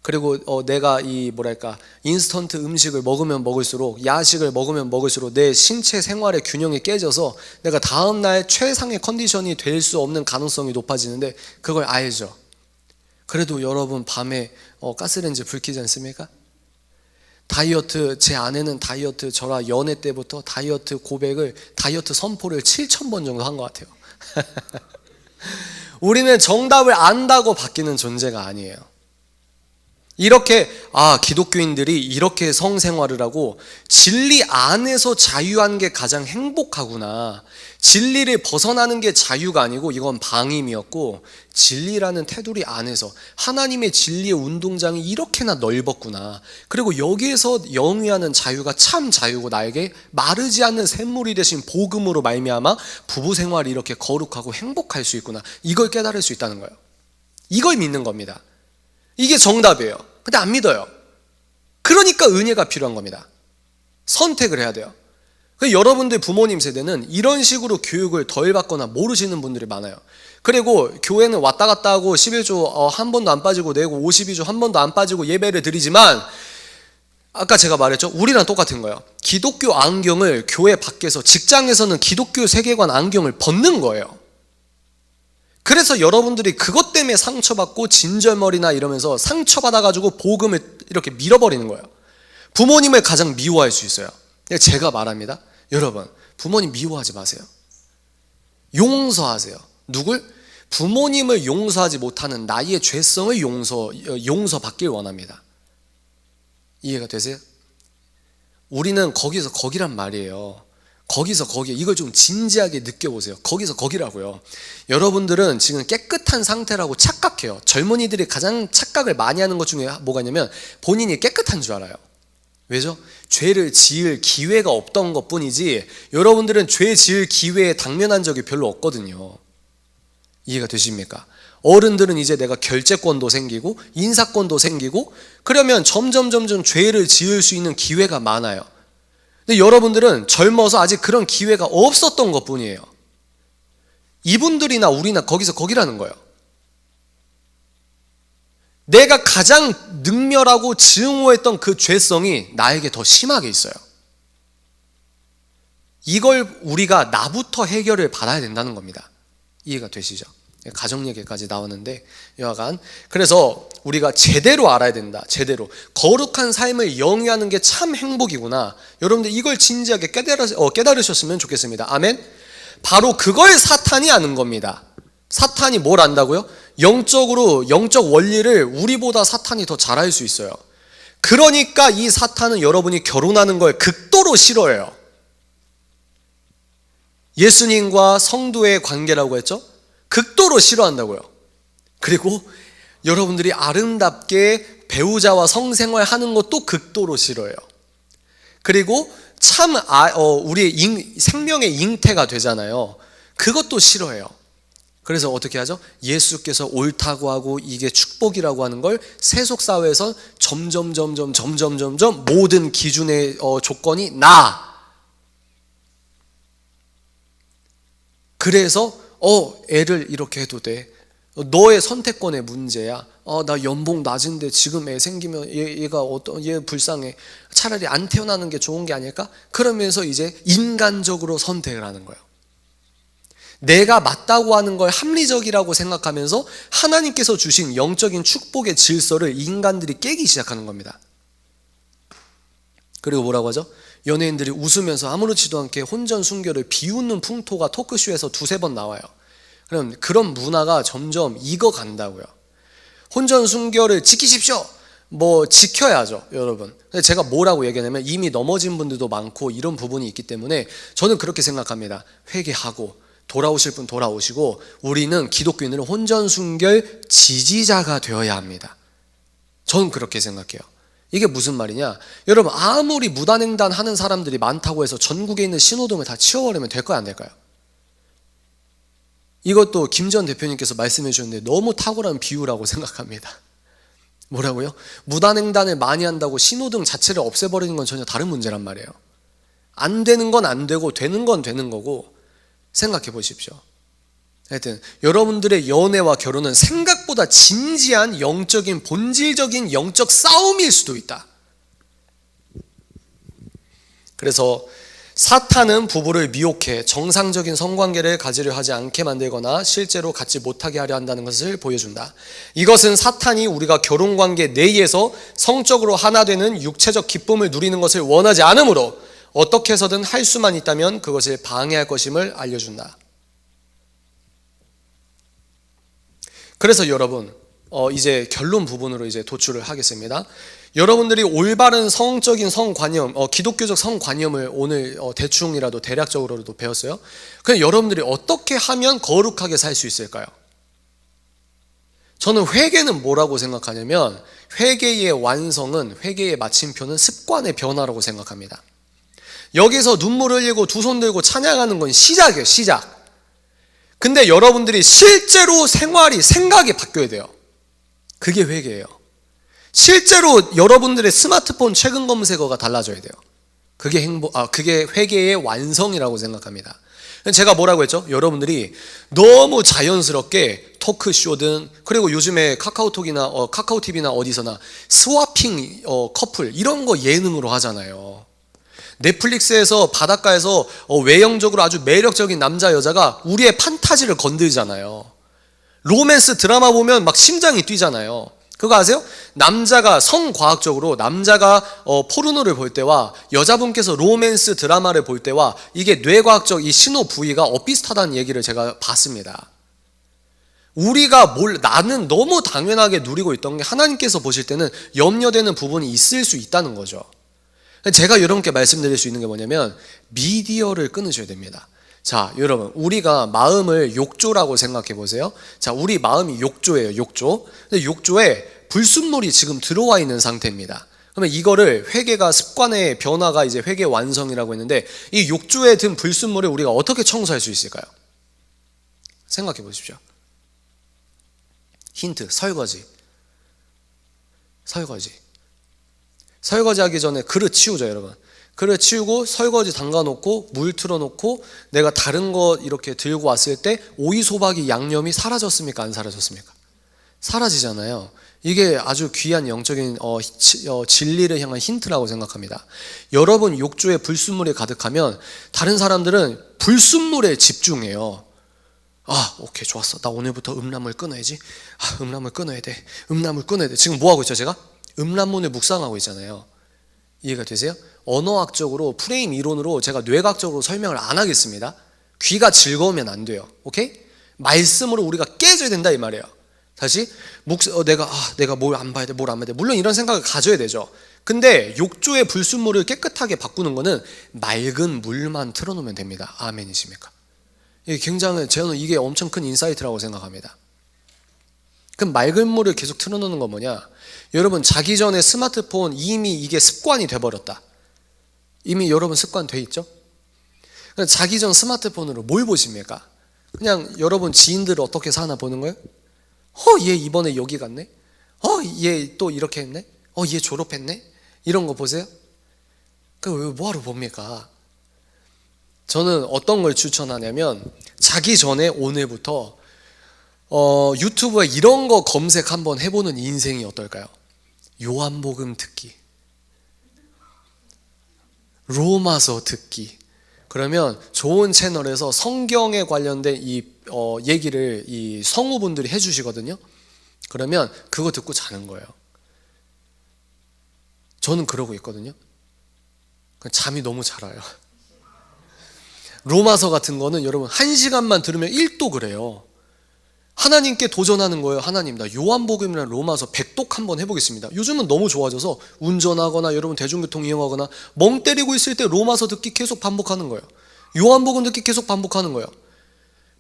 그리고 내가 인스턴트 음식을 먹으면 먹을수록, 야식을 먹으면 먹을수록 내 신체 생활의 균형이 깨져서 내가 다음날 최상의 컨디션이 될 수 없는 가능성이 높아지는데 그걸 알죠. 그래도 여러분 밤에 가스레인지 불 켜지 않습니까? 다이어트, 제 아내는 저랑 연애 때부터 다이어트 선포를 7,000번 정도 한 것 같아요. 우리는 정답을 안다고 바뀌는 존재가 아니에요. 이렇게 기독교인들이 이렇게 성생활을 하고 진리 안에서 자유한 게 가장 행복하구나, 진리를 벗어나는 게 자유가 아니고 이건 방임이었고 진리라는 테두리 안에서 하나님의 진리의 운동장이 이렇게나 넓었구나, 그리고 여기에서 영위하는 자유가 참 자유고 나에게 마르지 않는 샘물이 되신 복음으로 말미암아 부부생활이 이렇게 거룩하고 행복할 수 있구나, 이걸 깨달을 수 있다는 거예요. 이걸 믿는 겁니다. 이게 정답이에요. 근데 안 믿어요. 그러니까 은혜가 필요한 겁니다. 선택을 해야 돼요. 여러분들 부모님 세대는 이런 식으로 교육을 덜 받거나 모르시는 분들이 많아요. 그리고 교회는 왔다 갔다 하고 11조 한 번도 안 빠지고 내고 52조 한 번도 안 빠지고 예배를 드리지만, 아까 제가 말했죠. 우리랑 똑같은 거예요. 기독교 안경을 교회 밖에서, 직장에서는 기독교 세계관 안경을 벗는 거예요. 그래서 여러분들이 그것 때문에 상처받고 진절머리나 이러면서 상처받아가지고 복음을 이렇게 밀어버리는 거예요. 부모님을 가장 미워할 수 있어요. 제가 말합니다. 여러분, 부모님 미워하지 마세요. 용서하세요. 누굴? 부모님을 용서하지 못하는 나의 죄성을 용서받길 원합니다. 이해가 되세요? 우리는 거기서 거기란 말이에요. 거기서 거기, 이걸 좀 진지하게 느껴보세요. 거기서 거기라고요. 여러분들은 지금 깨끗한 상태라고 착각해요. 젊은이들이 가장 착각을 많이 하는 것 중에 뭐가 있냐면 본인이 깨끗한 줄 알아요. 왜죠? 죄를 지을 기회가 없던 것 뿐이지 여러분들은 죄 지을 기회에 당면한 적이 별로 없거든요. 이해가 되십니까? 어른들은 이제 내가 결재권도 생기고 인사권도 생기고 그러면 점점 죄를 지을 수 있는 기회가 많아요. 근데 여러분들은 젊어서 아직 그런 기회가 없었던 것 뿐이에요. 이분들이나 우리나 거기서 거기라는 거예요. 내가 가장 능멸하고 증오했던 그 죄성이 나에게 더 심하게 있어요. 이걸 우리가 나부터 해결을 받아야 된다는 겁니다. 이해가 되시죠? 가정 얘기까지 나오는데 여하간, 그래서 우리가 제대로 알아야 된다. 제대로 거룩한 삶을 영위하는 게 참 행복이구나. 여러분들 이걸 진지하게 깨달으셨으면 좋겠습니다. 아멘. 바로 그걸 사탄이 아는 겁니다. 사탄이 뭘 안다고요? 영적 원리를 우리보다 사탄이 더 잘 알 수 있어요. 그러니까 이 사탄은 여러분이 결혼하는 걸 극도로 싫어해요. 예수님과 성도의 관계라고 했죠? 극도로 싫어한다고요. 그리고 여러분들이 아름답게 배우자와 성생활 하는 것도 극도로 싫어해요. 그리고 참 우리의 생명의 잉태가 되잖아요. 그것도 싫어해요. 그래서 어떻게 하죠? 예수께서 옳다고 하고 이게 축복이라고 하는 걸 세속사회에서 점점 모든 기준의 조건이 나. 그래서 애를 이렇게 해도 돼. 너의 선택권의 문제야. 나 연봉 낮은데 지금 애 생기면 얘 불쌍해. 차라리 안 태어나는 게 좋은 게 아닐까? 그러면서 이제 인간적으로 선택을 하는 거예요. 내가 맞다고 하는 걸 합리적이라고 생각하면서 하나님께서 주신 영적인 축복의 질서를 인간들이 깨기 시작하는 겁니다. 그리고 뭐라고 하죠? 연예인들이 웃으면서 아무렇지도 않게 혼전 순결을 비웃는 풍토가 토크쇼에서 2-3번 나와요. 그럼 그런 문화가 점점 익어간다고요. 혼전 순결을 지키십시오. 지켜야죠, 여러분. 근데 제가 뭐라고 얘기하냐면 이미 넘어진 분들도 많고 이런 부분이 있기 때문에 저는 그렇게 생각합니다. 회개하고 돌아오실 분 돌아오시고 우리는 기독교인들은 혼전 순결 지지자가 되어야 합니다. 저는 그렇게 생각해요. 이게 무슨 말이냐? 여러분, 아무리 무단횡단 하는 사람들이 많다고 해서 전국에 있는 신호등을 다 치워버리면 될까요, 안 될까요? 이것도 김 전 대표님께서 말씀해 주셨는데 너무 탁월한 비유라고 생각합니다. 뭐라고요? 무단횡단을 많이 한다고 신호등 자체를 없애버리는 건 전혀 다른 문제란 말이에요. 안 되는 건 안 되고 되는 건 되는 거고, 생각해 보십시오. 하여튼 여러분들의 연애와 결혼은 생각보다 진지한 영적인 본질적인 영적 싸움일 수도 있다. 그래서 사탄은 부부를 미혹해 정상적인 성관계를 가지려 하지 않게 만들거나 실제로 갖지 못하게 하려 한다는 것을 보여준다. 이것은 사탄이 우리가 결혼관계 내에서 성적으로 하나 되는 육체적 기쁨을 누리는 것을 원하지 않으므로 어떻게 해서든 할 수만 있다면 그것을 방해할 것임을 알려준다. 그래서 여러분, 이제 결론 부분으로 이제 도출을 하겠습니다. 여러분들이 올바른 성적인 성관념, 기독교적 성관념을 오늘 대충이라도 대략적으로도 배웠어요. 그럼 여러분들이 어떻게 하면 거룩하게 살 수 있을까요? 저는 회개는 뭐라고 생각하냐면, 회개의 완성은, 회개의 마침표는 습관의 변화라고 생각합니다. 여기서 눈물 흘리고 두 손 들고 찬양하는 건 시작이에요, 시작. 근데 여러분들이 실제로 생각이 바뀌어야 돼요. 그게 회개예요. 실제로 여러분들의 스마트폰 최근 검색어가 달라져야 돼요. 그게 회개의 완성이라고 생각합니다. 제가 뭐라고 했죠? 여러분들이 너무 자연스럽게 토크쇼든, 그리고 요즘에 카카오톡이나 카카오TV나 어디서나 스와핑 커플 이런 거 예능으로 하잖아요. 넷플릭스에서 바닷가에서 외형적으로 아주 매력적인 남자 여자가 우리의 판타지를 건들잖아요. 로맨스 드라마 보면 막 심장이 뛰잖아요. 그거 아세요? 남자가 성과학적으로 남자가 포르노를 볼 때와 여자분께서 로맨스 드라마를 볼 때와 이게 뇌과학적 이 신호 부위가 엇비슷하다는 얘기를 제가 봤습니다. 나는 너무 당연하게 누리고 있던 게 하나님께서 보실 때는 염려되는 부분이 있을 수 있다는 거죠. 제가 여러분께 말씀드릴 수 있는 게 뭐냐면, 미디어를 끊으셔야 됩니다. 자, 여러분, 우리가 마음을 욕조라고 생각해 보세요. 자, 우리 마음이 욕조예요, 욕조. 근데 욕조에 불순물이 지금 들어와 있는 상태입니다. 그러면 이거를 회개가 습관의 변화가 이제 회개 완성이라고 했는데, 이 욕조에 든 불순물을 우리가 어떻게 청소할 수 있을까요? 생각해 보십시오. 힌트, 설거지 하기 전에 그릇 치우죠, 여러분. 그릇 치우고 설거지 담가놓고 물 틀어놓고 내가 다른 거 이렇게 들고 왔을 때 오이 소박이 양념이 사라졌습니까, 안 사라졌습니까? 사라지잖아요. 이게 아주 귀한 영적인 진리를 향한 힌트라고 생각합니다. 여러분 욕조에 불순물이 가득하면 다른 사람들은 불순물에 집중해요. 오케이, 좋았어. 나 오늘부터 음란물 끊어야지. 음란물 끊어야 돼. 지금 뭐 하고 있죠, 제가? 음란문을 묵상하고 있잖아요. 이해가 되세요? 언어학적으로 프레임 이론으로 제가 뇌과학적으로 설명을 안 하겠습니다. 귀가 즐거우면 안 돼요. 오케이? 말씀으로 우리가 깨져야 된다 이 말이에요. 다시 내가 뭘 안 봐야 돼. 물론 이런 생각을 가져야 되죠. 근데 욕조의 불순물을 깨끗하게 바꾸는 거는 맑은 물만 틀어놓으면 됩니다. 아멘이십니까? 저는 이게 엄청 큰 인사이트라고 생각합니다. 그럼 맑은 물을 계속 틀어놓는 건 뭐냐? 여러분, 자기 전에 스마트폰 이미 이게 습관이 돼버렸다. 이미 여러분 습관 돼 있죠? 자기 전 스마트폰으로 뭘 보십니까? 그냥 여러분 지인들을 어떻게 사나 보는 거예요? 얘 이번에 여기 갔네? 얘 또 이렇게 했네? 얘 졸업했네? 이런 거 보세요? 뭐하러 봅니까? 저는 어떤 걸 추천하냐면, 자기 전에 오늘부터 유튜브에 이런 거 검색 한번 해보는 인생이 어떨까요? 요한복음 듣기, 로마서 듣기. 그러면 좋은 채널에서 성경에 관련된 이 얘기를 이 성우분들이 해주시거든요. 그러면 그거 듣고 자는 거예요. 저는 그러고 있거든요. 잠이 너무 잘 와요. 로마서 같은 거는 여러분 1시간만 들으면 1도 그래요. 하나님께 도전하는 거예요. 하나님, 나 요한복음이랑 로마서 100독 한번 해보겠습니다. 요즘은 너무 좋아져서 운전하거나 여러분 대중교통 이용하거나 멍 때리고 있을 때 로마서 듣기 계속 반복하는 거예요. 요한복음 듣기 계속 반복하는 거예요.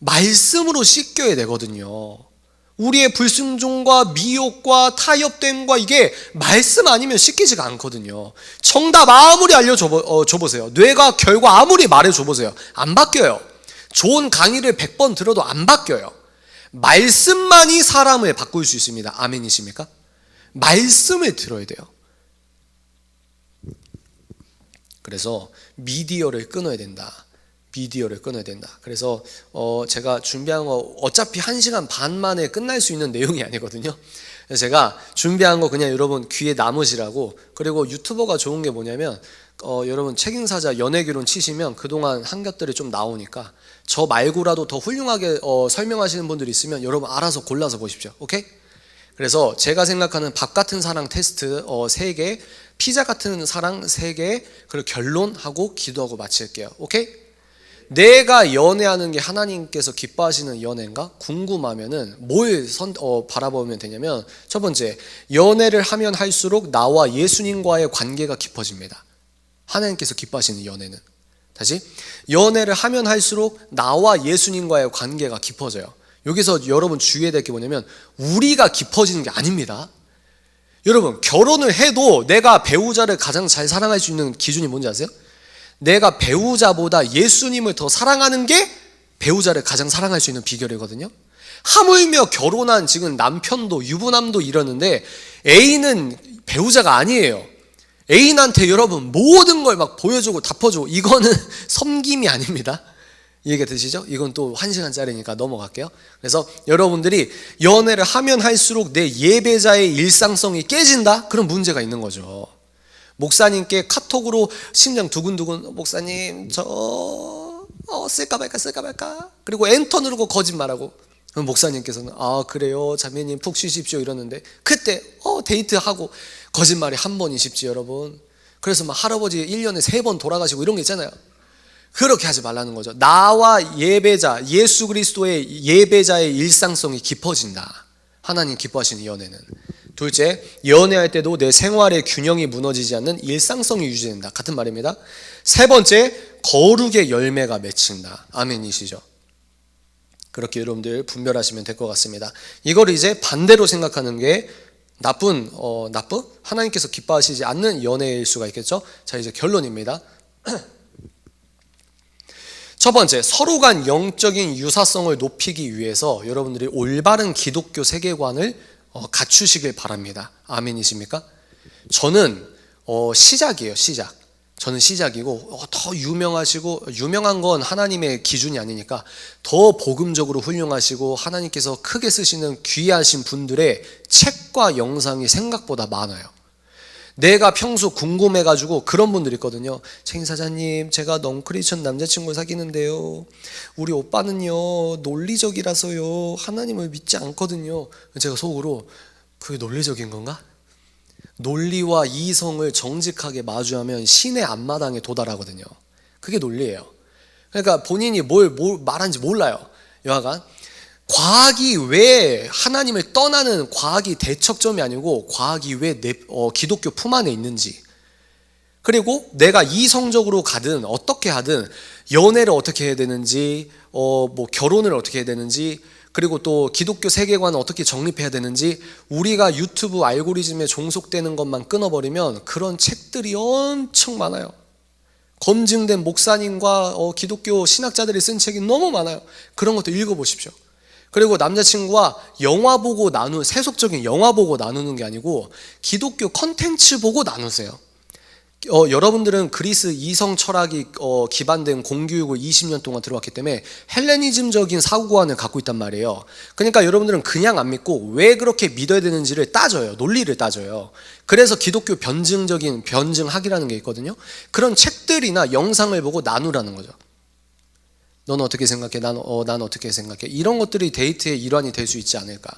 말씀으로 씻겨야 되거든요. 우리의 불순종과 미혹과 타협됨과 이게 말씀 아니면 씻기지가 않거든요. 정답 아무리 알려줘보세요. 뇌가 결과 아무리 말해줘보세요. 안 바뀌어요. 좋은 강의를 100번 들어도 안 바뀌어요. 말씀만이 사람을 바꿀 수 있습니다. 아멘이십니까? 말씀을 들어야 돼요. 그래서 미디어를 끊어야 된다. 미디어를 끊어야 된다. 그래서 제가 준비한 거 어차피 1시간 반 만에 끝날 수 있는 내용이 아니거든요. 그래서 제가 준비한 거 그냥 여러분 귀에 남으시라고. 그리고 유튜버가 좋은 게 뭐냐면 여러분 책임사자 연애결혼 치시면 그동안 한 것들이 좀 나오니까 저 말고라도 더 훌륭하게 설명하시는 분들이 있으면 여러분 알아서 골라서 보십시오. 오케이? 그래서 제가 생각하는 밥 같은 사랑 테스트 3개, 피자 같은 사랑 3개, 그리고 결론하고 기도하고 마칠게요. 오케이? 내가 연애하는 게 하나님께서 기뻐하시는 연애인가? 궁금하면은 뭘 바라보면 되냐면, 첫 번째, 연애를 하면 할수록 나와 예수님과의 관계가 깊어집니다. 하나님께서 기뻐하시는 연애는. 다시, 연애를 하면 할수록 나와 예수님과의 관계가 깊어져요. 여기서 여러분 주의해야 될 게 뭐냐면 우리가 깊어지는 게 아닙니다. 여러분, 결혼을 해도 내가 배우자를 가장 잘 사랑할 수 있는 기준이 뭔지 아세요? 내가 배우자보다 예수님을 더 사랑하는 게 배우자를 가장 사랑할 수 있는 비결이거든요. 하물며 결혼한 지금 남편도 유부남도 이러는데 애인은 배우자가 아니에요. 애인한테 여러분 모든 걸 막 보여주고 덮어주고, 이거는 섬김이 아닙니다. 이해가 되시죠? 이건 또 1시간짜리니까 넘어갈게요. 그래서 여러분들이 연애를 하면 할수록 내 예배자의 일상성이 깨진다? 그런 문제가 있는 거죠. 목사님께 카톡으로 심장 두근두근, 목사님 저 쓸까 말까 그리고 엔터 누르고 거짓말하고, 그럼 목사님께서는 그래요 자매님 푹 쉬십시오 이러는데, 그때 데이트하고 거짓말이 한 번이십지 여러분. 그래서 막 할아버지 1년에 3번 돌아가시고 이런 게 있잖아요. 그렇게 하지 말라는 거죠. 나와 예배자, 예수 그리스도의 예배자의 일상성이 깊어진다. 하나님 기뻐하시는 연애는. 둘째, 연애할 때도 내 생활의 균형이 무너지지 않는 일상성이 유지된다. 같은 말입니다. 세 번째, 거룩의 열매가 맺힌다. 아멘이시죠? 그렇게 여러분들 분별하시면 될 것 같습니다. 이거를 이제 반대로 생각하는 게 나쁜 하나님께서 기뻐하시지 않는 연애일 수가 있겠죠. 자, 이제 결론입니다. 첫 번째, 서로 간 영적인 유사성을 높이기 위해서 여러분들이 올바른 기독교 세계관을 갖추시길 바랍니다. 아멘이십니까? 저는 시작이에요. 시작. 저는 시작이고, 더 유명한 건 하나님의 기준이 아니니까 더 복음적으로 훌륭하시고 하나님께서 크게 쓰시는 귀하신 분들의 책과 영상이 생각보다 많아요. 내가 평소 궁금해가지고 그런 분들 있거든요. 책임사자님, 제가 넌크리스천 남자친구 사귀는데요, 우리 오빠는요 논리적이라서요 하나님을 믿지 않거든요. 제가 속으로, 그게 논리적인 건가? 논리와 이성을 정직하게 마주하면 신의 앞마당에 도달하거든요. 그게 논리예요. 그러니까 본인이 뭘 말하는지 몰라요. 여하간 과학이 왜 하나님을 떠나는 과학이 대척점이 아니고 과학이 왜 기독교 품 안에 있는지, 그리고 내가 이성적으로 가든 어떻게 하든 연애를 어떻게 해야 되는지, 결혼을 어떻게 해야 되는지, 그리고 또 기독교 세계관을 어떻게 정립해야 되는지, 우리가 유튜브 알고리즘에 종속되는 것만 끊어버리면 그런 책들이 엄청 많아요. 검증된 목사님과 기독교 신학자들이 쓴 책이 너무 많아요. 그런 것도 읽어보십시오. 그리고 남자친구와 영화 보고 세속적인 영화 보고 나누는 게 아니고 기독교 컨텐츠 보고 나누세요. 여러분들은 그리스 이성 철학이 기반된 공교육을 20년 동안 들어왔기 때문에 헬레니즘적인 사고관을 갖고 있단 말이에요. 그러니까 여러분들은 그냥 안 믿고 왜 그렇게 믿어야 되는지를 따져요. 논리를 따져요. 그래서 기독교 변증학이라는 게 있거든요. 그런 책들이나 영상을 보고 나누라는 거죠. 너는 어떻게 생각해? 난 어떻게 생각해? 이런 것들이 데이트의 일환이 될 수 있지 않을까.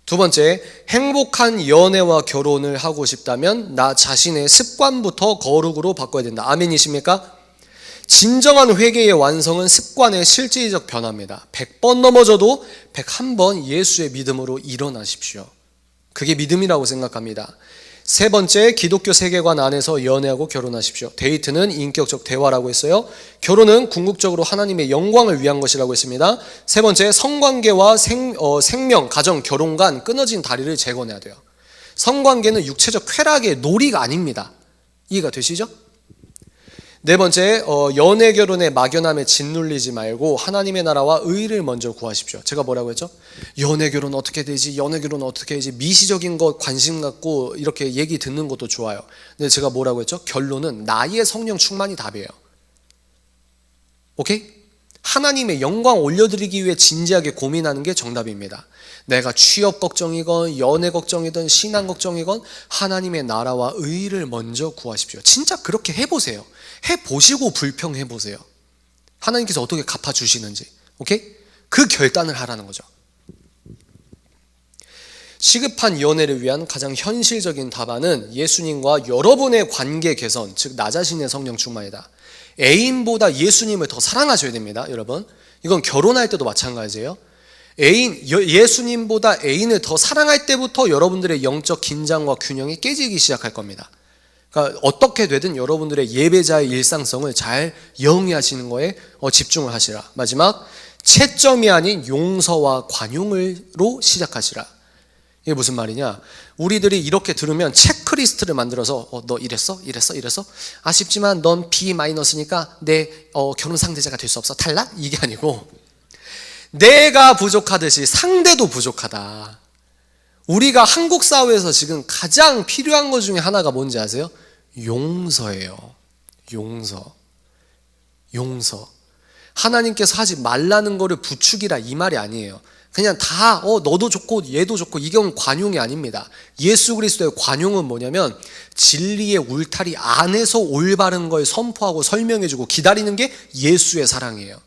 두 번째, 행복한 연애와 결혼을 하고 싶다면 나 자신의 습관부터 거룩으로 바꿔야 된다. 아멘이십니까? 진정한 회개의 완성은 습관의 실질적 변화입니다. 100번 넘어져도 101번 예수의 믿음으로 일어나십시오. 그게 믿음이라고 생각합니다. 세 번째, 기독교 세계관 안에서 연애하고 결혼하십시오. 데이트는 인격적 대화라고 했어요. 결혼은 궁극적으로 하나님의 영광을 위한 것이라고 했습니다. 세 번째, 성관계와 생명, 가정, 결혼 간 끊어진 다리를 재건해야 돼요. 성관계는 육체적 쾌락의 놀이가 아닙니다. 이해가 되시죠? 네 번째, 연애 결혼의 막연함에 짓눌리지 말고 하나님의 나라와 의를 먼저 구하십시오. 제가 뭐라고 했죠? 연애 결혼 어떻게 되지? 연애 결혼 어떻게 되지? 미시적인 것 관심 갖고 이렇게 얘기 듣는 것도 좋아요. 근데 제가 뭐라고 했죠? 결론은 나의 성령 충만이 답이에요. 오케이? 하나님의 영광 올려드리기 위해 진지하게 고민하는 게 정답입니다. 내가 취업 걱정이건 연애 걱정이든 신앙 걱정이건 하나님의 나라와 의를 먼저 구하십시오. 진짜 그렇게 해보세요. 해보시고 불평해보세요. 하나님께서 어떻게 갚아주시는지. 오케이? 그 결단을 하라는 거죠. 시급한 연애를 위한 가장 현실적인 답안은 예수님과 여러분의 관계 개선, 즉 나 자신의 성령 충만이다. 애인보다 예수님을 더 사랑하셔야 됩니다, 여러분. 이건 결혼할 때도 마찬가지예요. 예수님보다 애인을 더 사랑할 때부터 여러분들의 영적 긴장과 균형이 깨지기 시작할 겁니다. 그러니까 어떻게 되든 여러분들의 예배자의 일상성을 잘 영위하시는 거에 집중을 하시라. 마지막, 채점이 아닌 용서와 관용으로 시작하시라. 이게 무슨 말이냐? 우리들이 이렇게 들으면 체크리스트를 만들어서 너 이랬어? 아쉽지만 넌 B-니까 내 결혼 상대자가 될 수 없어. 탈락? 이게 아니고 내가 부족하듯이 상대도 부족하다. 우리가 한국 사회에서 지금 가장 필요한 것 중에 하나가 뭔지 아세요? 용서예요. 용서. 하나님께서 하지 말라는 거를 부추기라 이 말이 아니에요. 그냥 다 너도 좋고 얘도 좋고, 이건 관용이 아닙니다. 예수 그리스도의 관용은 뭐냐면 진리의 울타리 안에서 올바른 걸 선포하고 설명해주고 기다리는 게 예수의 사랑이에요.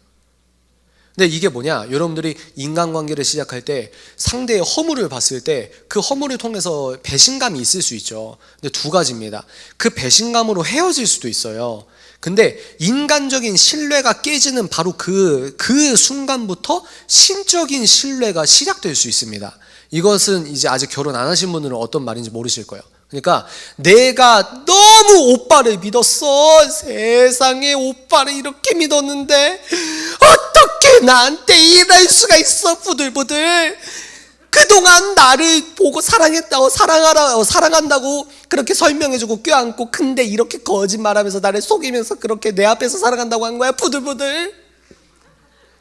근데 이게 뭐냐? 여러분들이 인간관계를 시작할 때 상대의 허물을 봤을 때 그 허물을 통해서 배신감이 있을 수 있죠. 근데 두 가지입니다. 그 배신감으로 헤어질 수도 있어요. 근데 인간적인 신뢰가 깨지는 바로 그 순간부터 신적인 신뢰가 시작될 수 있습니다. 이것은 이제 아직 결혼 안 하신 분들은 어떤 말인지 모르실 거예요. 그러니까 내가 너무 오빠를 믿었어. 세상에 오빠를 이렇게 믿었는데 어떻게 나한테 이럴 수가 있어. 부들부들. 그동안 나를 보고 사랑했다고, 사랑한다고 그렇게 설명해주고 껴안고, 근데 이렇게 거짓말하면서 나를 속이면서 그렇게 내 앞에서 사랑한다고 한 거야. 부들부들.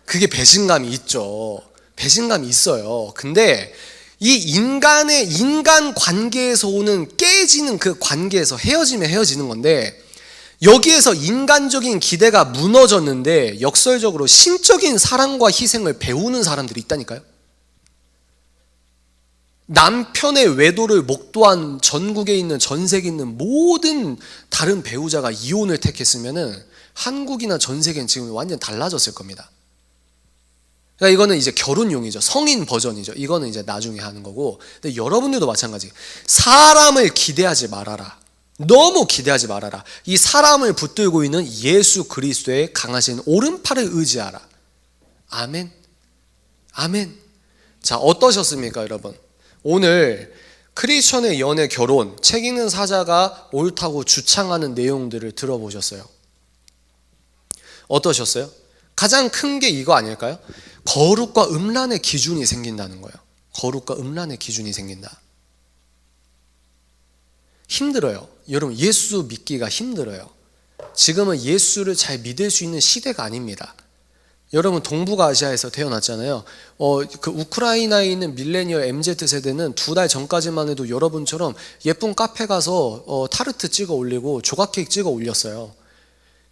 그게 배신감이 있죠. 배신감이 있어요. 근데 이 인간 관계에서 오는 깨지는 그 관계에서 헤어지면 헤어지는 건데, 여기에서 인간적인 기대가 무너졌는데 역설적으로 신적인 사랑과 희생을 배우는 사람들이 있다니까요. 남편의 외도를 목도한 전국에 있는, 전 세계에 있는 모든 다른 배우자가 이혼을 택했으면은 한국이나 전 세계는 지금 완전 달라졌을 겁니다. 그러니까 이거는 이제 결혼용이죠. 성인 버전이죠. 이거는 이제 나중에 하는 거고. 근데 여러분들도 마찬가지. 사람을 기대하지 말아라. 너무 기대하지 말아라. 이 사람을 붙들고 있는 예수 그리스도의 강하신 오른팔을 의지하라. 아멘. 아멘. 자, 어떠셨습니까, 여러분? 오늘 크리스천의 연애 결혼, 책 읽는 사자가 옳다고 주창하는 내용들을 들어보셨어요. 어떠셨어요? 가장 큰 게 이거 아닐까요? 거룩과 음란의 기준이 생긴다는 거예요. 거룩과 음란의 기준이 생긴다. 힘들어요. 여러분, 예수 믿기가 힘들어요. 지금은 예수를 잘 믿을 수 있는 시대가 아닙니다. 여러분, 동북아시아에서 태어났잖아요. 그 우크라이나에 있는 밀레니얼 MZ 세대는 2달 전까지만 해도 여러분처럼 예쁜 카페 가서 타르트 찍어 올리고 조각 케이크 찍어 올렸어요.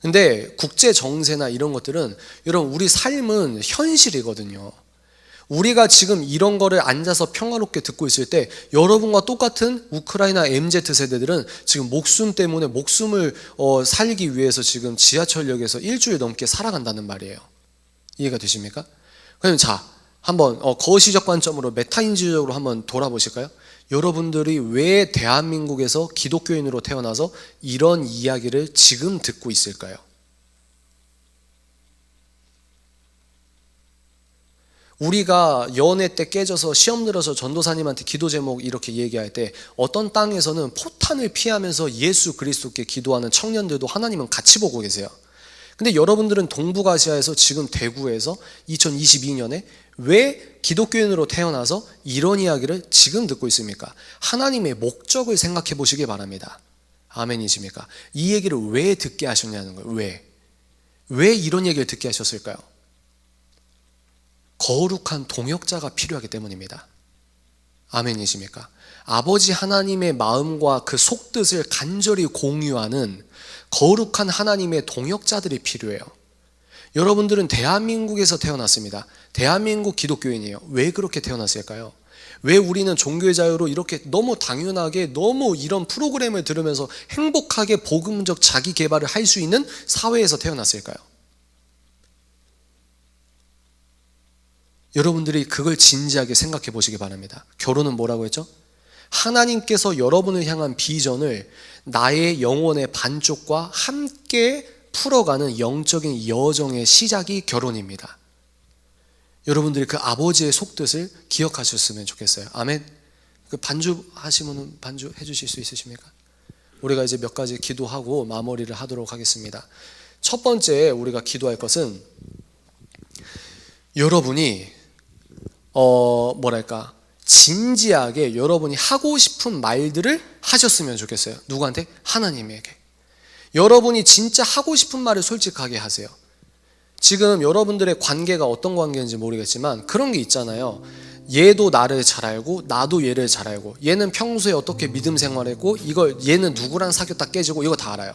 근데 국제 정세나 이런 것들은, 여러분, 우리 삶은 현실이거든요. 우리가 지금 이런 거를 앉아서 평화롭게 듣고 있을 때 여러분과 똑같은 우크라이나 MZ 세대들은 지금 목숨 때문에 목숨을 살기 위해서 지금 지하철역에서 일주일 넘게 살아간다는 말이에요. 이해가 되십니까? 그럼 자, 한번 거시적 관점으로 메타인지적으로 한번 돌아보실까요? 여러분들이 왜 대한민국에서 기독교인으로 태어나서 이런 이야기를 지금 듣고 있을까요? 우리가 연애 때 깨져서 시험 들어서 전도사님한테 기도 제목 이렇게 얘기할 때 어떤 땅에서는 포탄을 피하면서 예수 그리스도께 기도하는 청년들도 하나님은 같이 보고 계세요. 근데 여러분들은 동북아시아에서 지금 대구에서 2022년에 왜 기독교인으로 태어나서 이런 이야기를 지금 듣고 있습니까? 하나님의 목적을 생각해 보시기 바랍니다. 아멘이십니까? 이 얘기를 왜 듣게 하셨냐는 거예요. 왜 이런 얘기를 듣게 하셨을까요? 거룩한 동역자가 필요하기 때문입니다. 아멘이십니까? 아버지 하나님의 마음과 그 속뜻을 간절히 공유하는 거룩한 하나님의 동역자들이 필요해요. 여러분들은 대한민국에서 태어났습니다. 대한민국 기독교인이에요. 왜 그렇게 태어났을까요? 왜 우리는 종교의 자유로 이렇게 너무 당연하게 너무 이런 프로그램을 들으면서 행복하게 복음적 자기 개발을 할 수 있는 사회에서 태어났을까요? 여러분들이 그걸 진지하게 생각해 보시기 바랍니다. 결혼은 뭐라고 했죠? 하나님께서 여러분을 향한 비전을 나의 영혼의 반쪽과 함께 풀어가는 영적인 여정의 시작이 결혼입니다. 여러분들이 그 아버지의 속뜻을 기억하셨으면 좋겠어요. 아멘. 그 반주 하시면 반주 해주실 수 있으십니까? 우리가 이제 몇 가지 기도하고 마무리를 하도록 하겠습니다. 첫 번째 우리가 기도할 것은 여러분이 진지하게 여러분이 하고 싶은 말들을 하셨으면 좋겠어요. 누구한테? 하나님에게. 여러분이 진짜 하고 싶은 말을 솔직하게 하세요. 지금 여러분들의 관계가 어떤 관계인지 모르겠지만 그런 게 있잖아요. 얘도 나를 잘 알고 나도 얘를 잘 알고, 얘는 평소에 어떻게 믿음 생활했고, 이걸 얘는 누구랑 사귀었다 깨지고, 이거 다 알아요.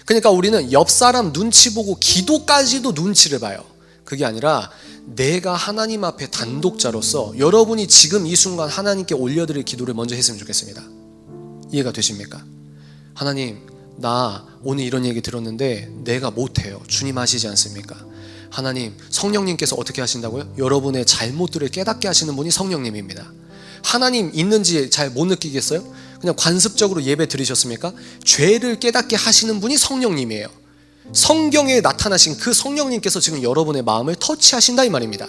그러니까 우리는 옆 사람 눈치 보고 기도까지도 눈치를 봐요. 그게 아니라 내가 하나님 앞에 단독자로서 여러분이 지금 이 순간 하나님께 올려드릴 기도를 먼저 했으면 좋겠습니다. 이해가 되십니까? 하나님, 나 오늘 이런 얘기 들었는데 내가 못해요. 주님 하시지 않습니까? 하나님, 성령님께서 어떻게 하신다고요? 여러분의 잘못들을 깨닫게 하시는 분이 성령님입니다. 하나님 있는지 잘 못 느끼겠어요? 그냥 관습적으로 예배 드리셨습니까? 죄를 깨닫게 하시는 분이 성령님이에요. 성경에 나타나신 그 성령님께서 지금 여러분의 마음을 터치하신다 이 말입니다.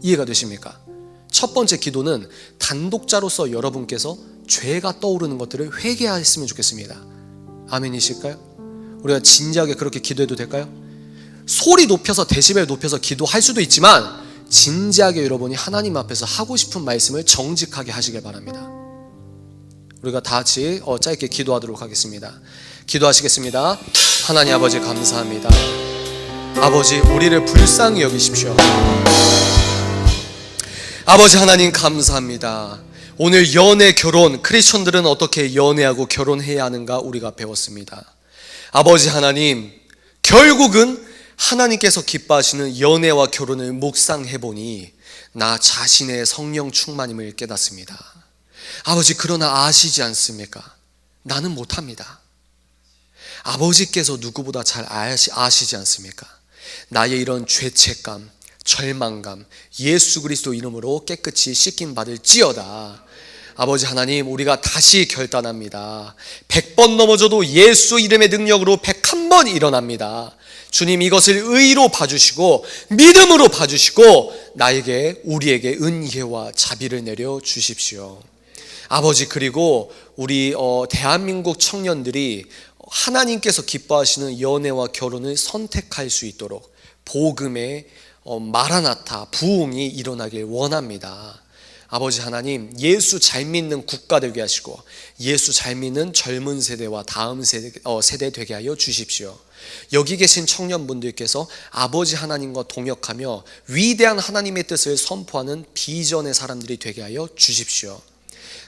이해가 되십니까? 첫 번째 기도는 단독자로서 여러분께서 죄가 떠오르는 것들을 회개하셨으면 좋겠습니다. 아멘이실까요? 우리가 진지하게 그렇게 기도해도 될까요? 소리 높여서 데시벨 높여서 기도할 수도 있지만 진지하게 여러분이 하나님 앞에서 하고 싶은 말씀을 정직하게 하시길 바랍니다. 우리가 다 같이 짧게 기도하도록 하겠습니다. 기도하시겠습니다. 하나님 아버지 감사합니다. 아버지, 우리를 불쌍히 여기십시오. 아버지 하나님 감사합니다. 오늘 연애, 결혼, 크리스천들은 어떻게 연애하고 결혼해야 하는가 우리가 배웠습니다. 아버지 하나님, 결국은 하나님께서 기뻐하시는 연애와 결혼을 묵상해보니 나 자신의 성령 충만임을 깨닫습니다. 아버지, 그러나 아시지 않습니까? 나는 못합니다. 아버지께서 누구보다 잘 아시지 않습니까? 나의 이런 죄책감, 절망감, 예수 그리스도 이름으로 깨끗이 씻김 받을지어다. 아버지 하나님, 우리가 다시 결단합니다. 100번 넘어져도 예수 이름의 능력으로 101번 일어납니다. 주님, 이것을 의로 봐주시고 믿음으로 봐주시고 나에게, 우리에게 은혜와 자비를 내려 주십시오. 아버지, 그리고 우리 대한민국 청년들이 하나님께서 기뻐하시는 연애와 결혼을 선택할 수 있도록 복음의 마라나타, 부흥이 일어나길 원합니다. 아버지 하나님, 예수 잘 믿는 국가 되게 하시고 예수 잘 믿는 젊은 세대와 다음 세대 되게 하여 주십시오. 여기 계신 청년분들께서 아버지 하나님과 동역하며 위대한 하나님의 뜻을 선포하는 비전의 사람들이 되게 하여 주십시오.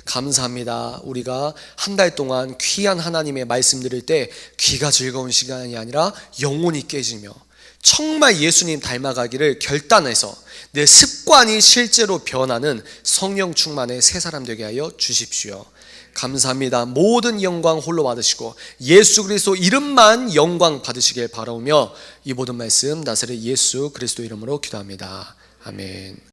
감사합니다. 우리가 한 달 동안 귀한 하나님의 말씀 들을 때 귀가 즐거운 시간이 아니라 영혼이 깨지며 정말 예수님 닮아가기를 결단해서 내 습관이 실제로 변하는 성령 충만의 새 사람 되게 하여 주십시오. 감사합니다. 모든 영광 홀로 받으시고 예수 그리스도 이름만 영광 받으시길 바라오며 이 모든 말씀 나사렛 예수 그리스도 이름으로 기도합니다. 아멘.